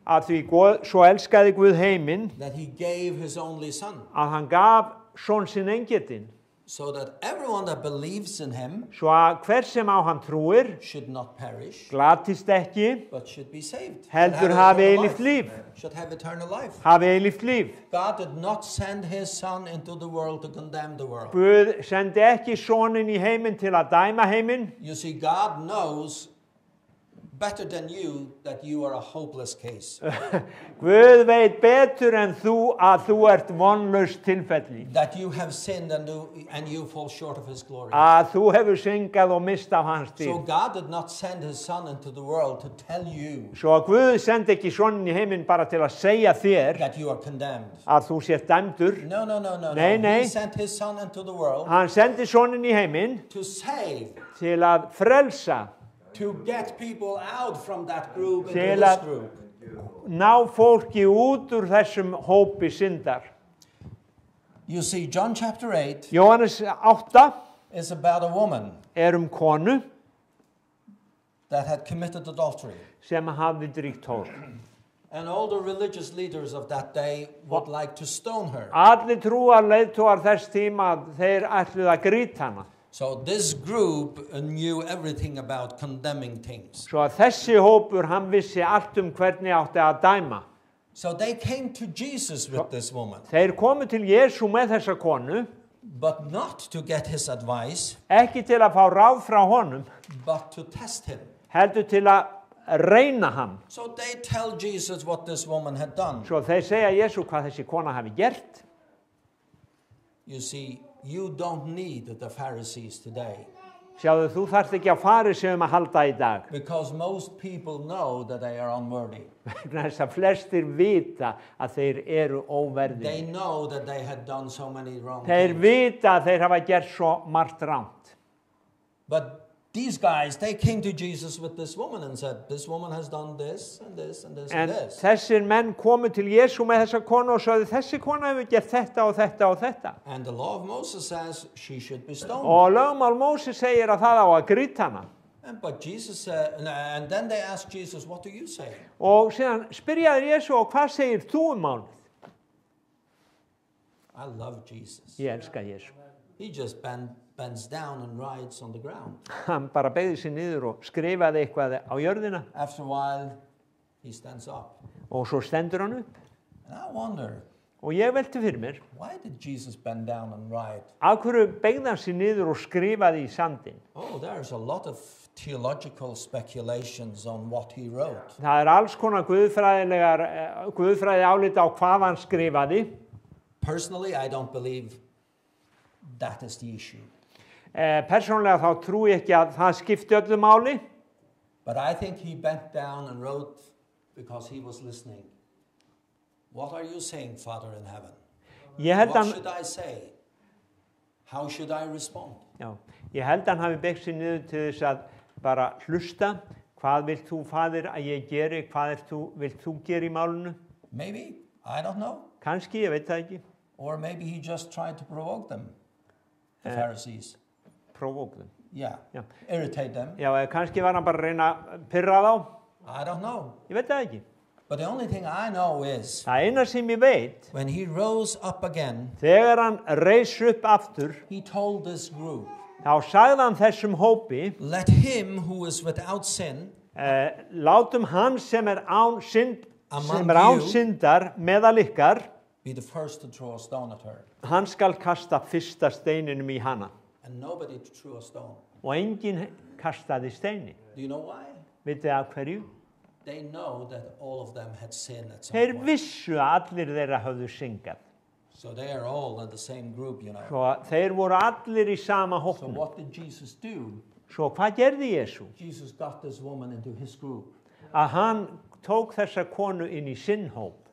að því svo elskaði Guð heiminn that he gave his only son, að hann gaf son sinn eingetinn, so that everyone that believes in him svo að hver sem á hann trúir should not perish, glatist ekki, but should be saved. heldur Should hafi eternal eilíft líf. Should have eternal life. Hafi eilíft líf. God did not send his son into the world to condemn the world. Guð sendi ekki soninn í heiminn til að dæma heiminn. You see, God knows better than you that you are a hopeless case. Guð veit betur en þú að þú ert vonlaust tilfelli. That you have sinned and you fall short of his glory. Að þú hefur syngað og mist af hans So stíl. God did not send his son into the world to tell you Svo að Guð sendi ekki soninn í heiminn bara til að segja þér that you are condemned. að þú sért dæmdur. No. Nei, nei. He sent his son into the world Hann sendi soninn í heiminn to save, til að frelsa, to get people out from that group into Til this að- group. ná fólki út úr þessum hópi syndar. You see, John chapter 8 Jóhannes 8 is about a woman konu that had committed adultery. sem hafði dríkt hól. And all the religious leaders of that day would like to stone her. Allir trúarleiðtogar þess tíma þeir ætluðu að grýta hana. So this group knew everything about condemning things. Svo að þessi hópur hann vissi allt hvernig átti að dæma. So they came to Jesus with this woman, Þeir komu til Jesú með þessa konu, but not to get his advice, ekki til að fá ráð frá honum, but to test him. heldur til að reyna hann. So they tell Jesus what this woman had done. Svo þeir segja Jesú hvað þessi kona hafi gert. You see, you don't need the Pharisees today, Sjáðu, þú þarft ekki að farisegum að halda í dag. because most people know that they are unworthy. Vegna þess að flestir vita að þeir eru They óverðir. know that they had done so many wrong Þeir things. vita að þeir hafa gert svo margt ránt. But these guys, they came to Jesus with this woman and said, this woman has done this and this and this En and this. þessir menn komu til Jesú með þessa konu og sagði þessi kona hefur gert þetta og þetta og þetta. And the law of Moses says she should be stoned. Og lögmál Móse segir að það á að grýta hana. But Jesus said, and then they asked Jesus, what do you say? Og síðan spyrjaði Jesú og hvað segir þú málið? I love Jesus. Ég elska Jesú. He just bends down and writes on the ground. Hann bara beygði sig niður og skrifaði eitthvað á jörðina After a while, he stands up. og svo stendur hann upp. And I wonder, Og ég velti fyrir mér, why did Jesus bend down and write? af hverju beygði hann sig niður og skrifaði í sandin? Oh, there's a lot of theological speculations on what he wrote. Það alls konar guðfræði álita á hvað hann skrifaði. Personally, I don't believe that is the issue. Persónlega þá trúi ég ekki að það skipti öllu máli. But I think he bent down and wrote because he was listening. What are you saying, Father in heaven? Ég held What hann, should I say? How should I respond? já, ég held hann hafi beygt sig niður til þess að bara hlusta. Hvað vilt þú, Faðir, að ég geri? Hvað vilt þú gera í málinu? Maybe, I don't know. Kannski, ég veit það ekki. Or maybe he just tried to provoke them, the Pharisees. Provoke them. Yeah, Já. irritate them. Já, kannski var hann bara að reyna að pirra þá. I don't know. Ég veit það ekki. But the only thing I know is Það eina sem ég veit, when he rose up again, þegar hann reis upp aftur, he told this group, þá sagði hann þessum hópi, let him who is without sin látum hann sem án Among you. syndar meðal ykkar, be the first to throw a stone at her. hann skal kasta fyrsta steininum í hana. And nobody threw a stone. Og enginn kastaði steini. Do you know why? Vitið af hverju? They know that all of them had sinned at some Þeir point. vissu að allir þeirra höfðu syngað. So they are all in the same group, you know. Svo þeir voru allir í sama So hópnum. what did Jesus do? Svo hvað gerði Jesú? Jesus got this woman into his group. Að hann tók þessa konu inn í sinn hóp.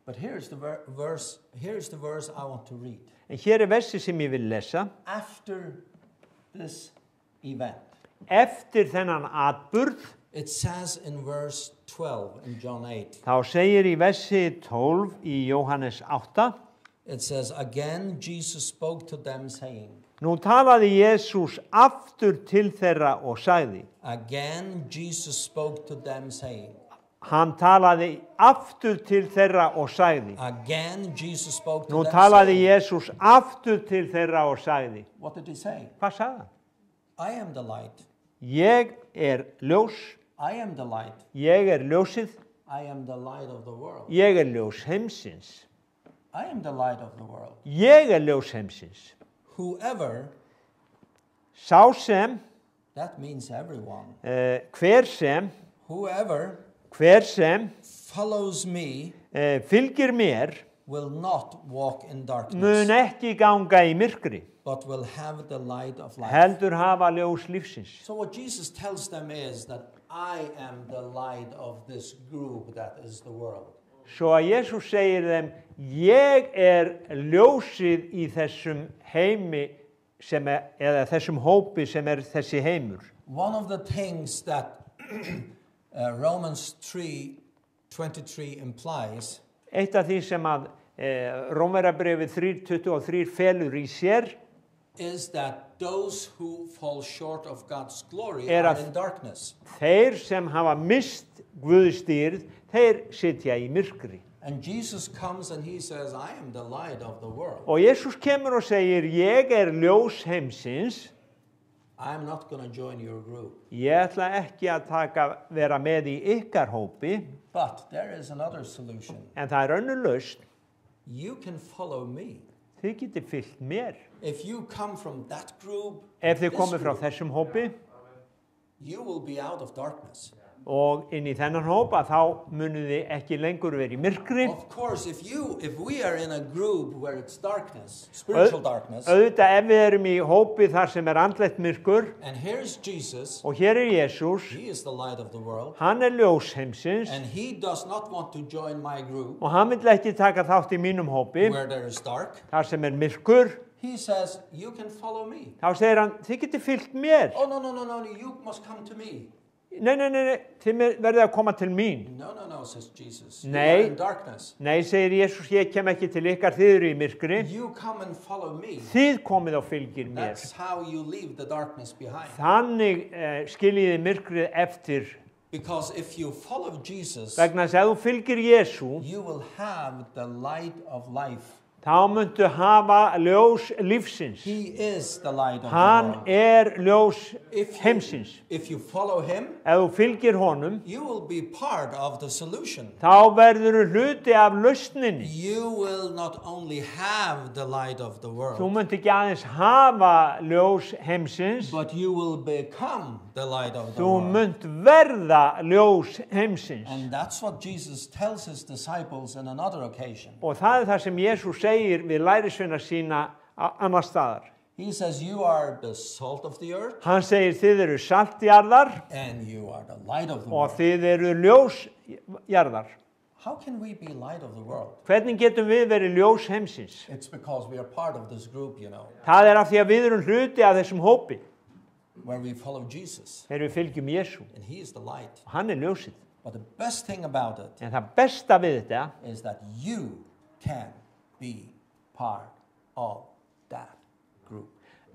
But here's the verse I want to read. En hér versi sem ég vil lesa. After this event, Eftir þennan atburð, it says in verse 12 in John 8, þá segir í versi 12 í Jóhannes 8, it says, again Jesus spoke to them saying, nú talaði Jesús aftur til þeirra og sagði. again Jesus spoke to them saying, Hann talaði aftur til þeirra og sagði. again Jesus spoke to Nú them talaði saying, Jesús aftur til þeirra og sagði. what did he say? Hvað sagði hann? I am the light. Ég ljós, I am the light. ég ljósið, I am the light of the world. ég ljós heimsins. I am the light of the world. Ég ljós heimsins. Whoever, Sá sem, that means everyone, hver sem, hver sem follows me fylgir mér, will not walk in darkness, mun ekki ganga í myrkri, but will have the light of life. heldur hafa ljós lífsins. So what Jesus tells them is that I am the light of this group that is the world. Svo að Jesús segir þeim, ég ljósið í þessum heimi eða þessum hópi sem þessi heimur. One of the things that Romans 3:23 implies Eitt af því sem að Rómverjabréfið 3:23 felur í sér is that those who fall short of God's glory Er are að- in darkness. þeir sem hafa mist Guðstýrð, þeir sitja í myrkri. And Jesus comes and he says, I am the light of the world. Og Jesús kemur og segir, ég ljós heimsins, I'm not going to join your group. ég ætla ekki að vera með í ykkar hópi, But there is another solution. en það önnur lausn, You can follow me. þið getið fylgt mér. If you come from that group, Ef þið this komið frá group, þessum hópi you will be out of darkness. og inn í þennan hópa, þá munið þið ekki lengur verið í myrkri. Of course, if we are in a group where it's darkness, spiritual darkness, Auðvitað ef við erum í hópi þar sem andlegt myrkur and here's Jesus, og hér Jesús, he is the light of the world, hann ljós heimsins and he does not want to join my group og hann vill ekki taka þátt í mínum hópi, where there is dark. þar sem myrkur, He says, you can follow me. þá segir hann, þið getið fylgt mér. Oh, no, you must come to me. Nei, þið verðið að koma til mín. No, says Jesus. Nei. You are in darkness. Nei, segir Jesús, ég kem ekki til ykkar, þið eru í myrkri. You come and follow me. Þið komið og fylgir mér. That's how you leave the darkness behind. Þannig skiljiði myrkrið eftir. Because if you follow Jesus, Vegna þess að ef þú fylgir Jesú, you will have the light of life. þá muntu hafa ljós lífsins. He is the light of Hann the world. ljós If heimsins. you follow him, Ef þú fylgir honum, you will be part of the solution. þá verður hluti af lausninni. You will not only have the light of the Þú world, munt ekki aðeins hafa ljós heimsins, but you will become the light of the þú world. munt verða ljós heimsins. And that's what Jesus tells his disciples in another occasion. Og það það sem Jesús segir við lærisveina sína annar staðar. He says, you are the salt of the earth, Hann segir, þið eru saltjarðar and you are the light of the og world. þið eru ljósjarðar. How can we be light of the world? Hvernig getum við verið ljós heimsins? It's because we are part of this group, Það af því að við erum hluti af þessum hópi, where we follow Jesus, þegar við fylgjum Jesú. and he is the light. Hann ljósið. But the best thing about it En það besta við þetta is that you can be part of that group.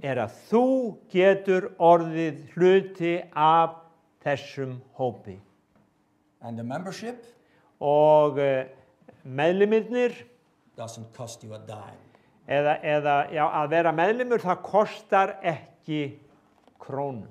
að þú getur orðið hluti af þessum hópi. And the membership Og meðlimirnir, doesn't cost you a dime. að vera meðlimur, það kostar ekki krónu.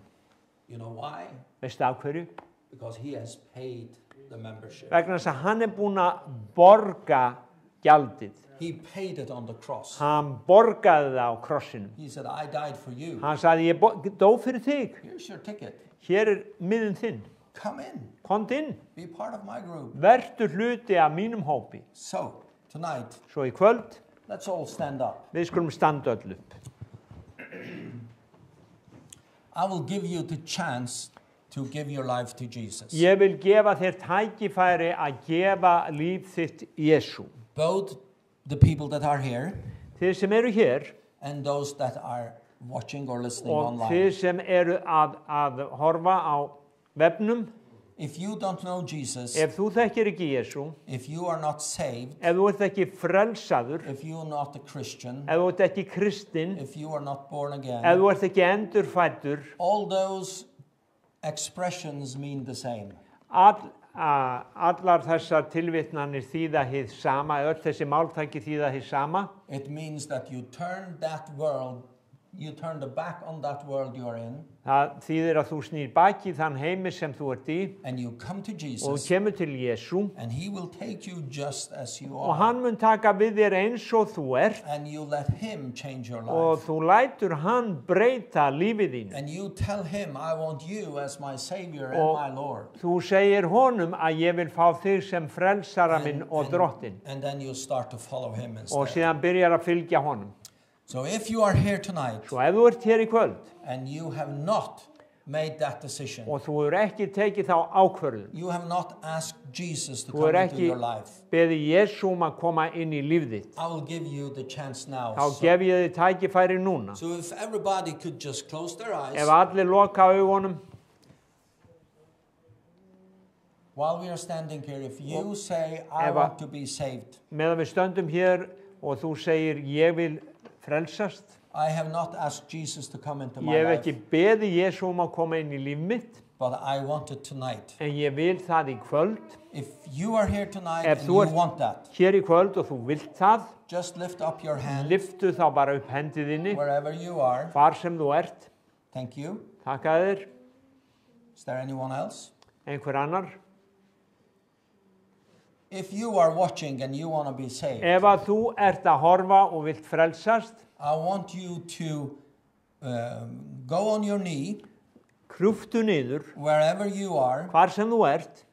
You know why? Veistu af hverju? Because he has paid the membership. Vegna þess að hann búinn að borga gjaldið. He paid it on the cross. Hann borgaði það á krossinum. He said, I died for you. Hann sagði, ég dó fyrir þig. Here's your ticket. Hér miðinn þinn. Come in. Komdu inn. Be part of my group. Vertu hluti af mínum hópi. So, tonight, Svo í kvöld, let's all stand up. við skulum standa öll upp. I will give you the chance to give your life to Jesus. Ég vil gefa þér tækifæri að gefa líf þitt Jesú. both the people that are here þið sem eru hér and those that are watching or listening og online. þið sem eru að horfa á vefnum. If you don't know Jesus, Ef þú þekkir ekki Jesú, if you are not saved, ef þú ert ekki frelsaður, if you are not a Christian, ef þú ert ekki kristinn, if you are not born ef again, þú ert ekki endurfæddur, all those expressions mean the same. allar þessar tilvitnanir þýða hið sama, öll þessi máltæki þýða hið sama. It means that you turn the back on that world you are in, Það þýðir að þú snýr baki þann heimi sem þú ert í and you come to og Jesus, kemur til Jesú and He will take you just as you og are, hann mun taka við þér eins og þú ert and you let Him change your og life. þú lætur hann breyta lífið þínu. And you tell Him, I want you as my Savior and Og my Lord. þú segir honum að ég vil fá þig sem frelsara minn og drottin And then you start to follow Him og instead. síðan byrjar að fylgja honum. So if you are here tonight Svo ef þú ert hér í kvöld and you have not made that decision, og þú er ekki tekið þá ákvörðun, you have not asked Jesus to þú come er into ekki your life, beðið Jesú að koma inn í líf þitt, I will give you the chance now. þá gef ég þið tækifæri núna. So if everybody could just close their eyes Ef allir loka augunum while we are standing here, if you say, I Ef want to be saved, meðan við stöndum hér og þú segir ég vil frelsast, I have not asked Jesus to come into my ég hef life, ekki beðið Jesú að koma inn í líf mitt, but I want it tonight. en ég vil það í kvöld, If you are here tonight Ef and þú you ert- want that, hér í kvöld og þú vilt það, just lift up your hand lyftu þá bara upp hendiðinni, wherever you are. hvar sem þú ert, Thank you. takka þér, Is there anyone else? einhver annar. If you are watching and you want to be saved, Ef að þú ert að horfa og vilt frelsast, I want you to go on your knee krúftu niður, wherever you are hvar sem þú ert,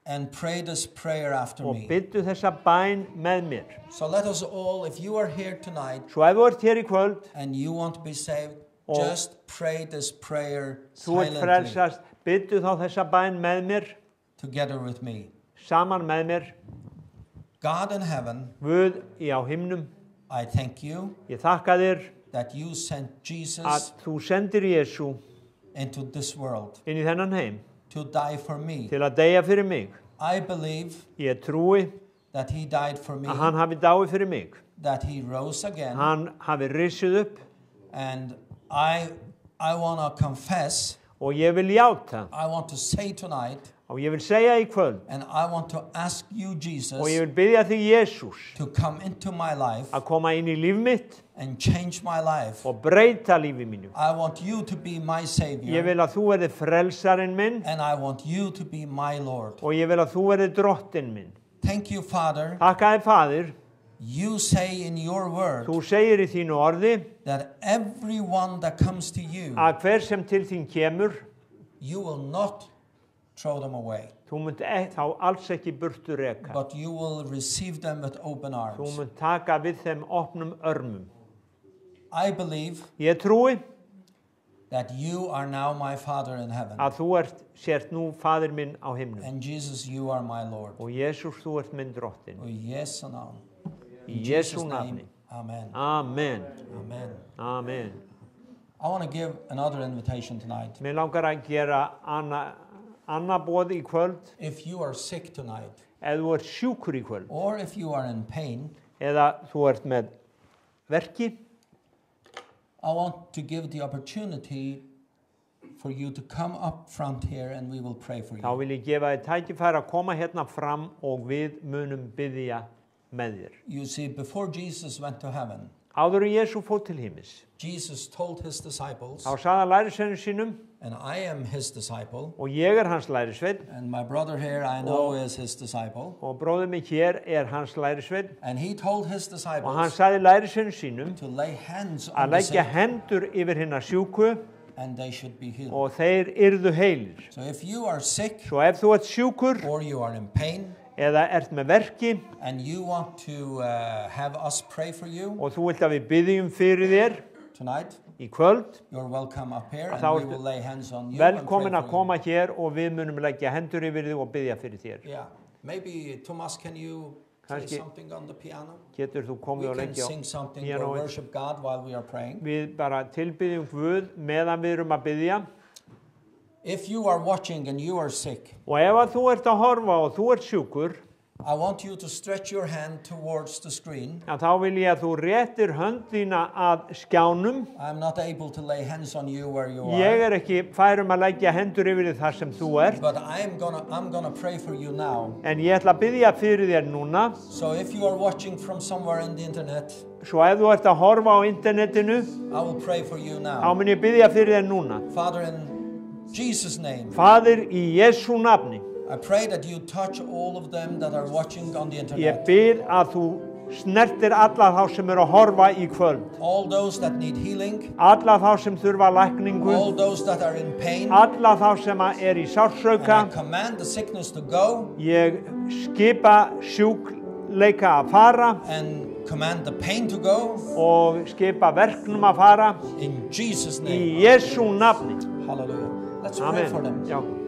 and pray this prayer after og me. biddu þessa bæn með mér. So let us all, if you are here tonight Svo ef þú ert hér í kvöld, and you want to be saved, Og- just pray this prayer þú ert silently frelsast, biddu þá þessa bæn með mér, together with me. saman með mér. God in heaven, Guð á himnum, I thank you ég þakka þér that you sent að Jesus þú sendir Jesú into this world inn í þennan heim to die for me. til að deyja fyrir mig. I believe Ég trúi that he died for me, að hann hafi dáið fyrir mig. that he rose again, Hann hafi risið upp and I want to confess, og ég vil játa I want to say tonight, og ég vil segja í kvöld and I want to ask you, og ég Jesus, vil biðja þig Jesús to come into my life að koma inn í líf mitt and change my life. og breyta lífi mínu. I want you to be my Ég Savior, vil að þú verði frelsarinn minn and I want you to be my Lord. og ég vil að þú verði drottinn minn. Thank you, Father. Takka þér, Faðir, You say in your word þú segir í þínu orði that everyone that comes to you, að hver sem til þín kemur, you will not throw them away, þú munt þá alls ekki burtu reka. but you will receive them with open Þú arms. munt taka við þeim opnum örmum. I believe Ég trúi that you are now my Father in heaven, að þú sért nú Faðir minn á himnum and Jesus, you are my Lord. og Jesús, þú ert minn drottinn. Oh, yes and amen. Í In Jesú Jesus' nafni. name, amen. Amen. Amen. Amen. I want to give another invitation tonight. Mér langar að gera annað boð í kvöld. If you are sick tonight, Ef þú ert sjúkur í kvöld or if you are in pain, eða þú ert með verki, I want to give the opportunity for you to come up front here and we will pray for þá you. vil ég gefa þér tækifæri að koma hérna fram og við munum biðja með þér. You see, before Jesus went to heaven, Áður en Jesú fór til himins, Jesus told his disciples, þá sagði hann lærisveinum sínum, and I am his disciple, og ég er hans lærisveinn, and my brother here I know is his disciple, og bróðir mig hér er hans lærisveinn, and he told his og hann disciples sagði lærisveinum sínum to lay hands að on the leggja sick hendur yfir hinna sjúku and they should be healed. og þeir yrðu heilir. So if you are sick Svo ef þú ert sjúkur or you are in pain eða ert með verki and you want to have us pray for you og þú vilt að við biðjum fyrir þér tonight, í kvöld, you're welcome up here and Þá we ertu will lay hands on you and velkomin pray að for koma hér og við munum leggja hendur yfir þig og biðja fyrir þér. you. Yeah, maybe Thomas, can you play Kannski something on the piano? getur þú We komið og can leggja á sing something or píanóið. worship God while we are praying. Við bara tilbyggjum Guð meðan við erum að biðja. If you are watching and you are sick, Og ef að þú ert að horfa og þú ert sjúkur, I want you to stretch your hand towards the screen. þá vil ég að þú réttir hönd þína að skjánum. I'm not able to lay hands on you where you Ég are, ekki færum að leggja hendur yfir þig þar sem þú ert, but I'm gonna pray for you now. en ég ætla að biðja fyrir þér núna. So if you are watching from somewhere in the internet, Svo ef þú ert að horfa á internetinu, I will pray for you þá now. mun ég biðja fyrir þér núna. Father, in Jesus' name, Faðir, í Jesú nafni, I pray that you touch all of them that are watching on the ég internet. bið að þú snertir alla þá sem eru að horfa í kvöld. All those that need healing, Alla þá sem þurfa lækningu, all those that are in pain, alla þá sem er í and I sársauka. command the sickness to go Ég skipa sjúkleika að fara and command the pain to go og skipa verknum að fara in Jesus' í name. Jesú nafni. Hallelujah. Let's pray for Amen. them. Já.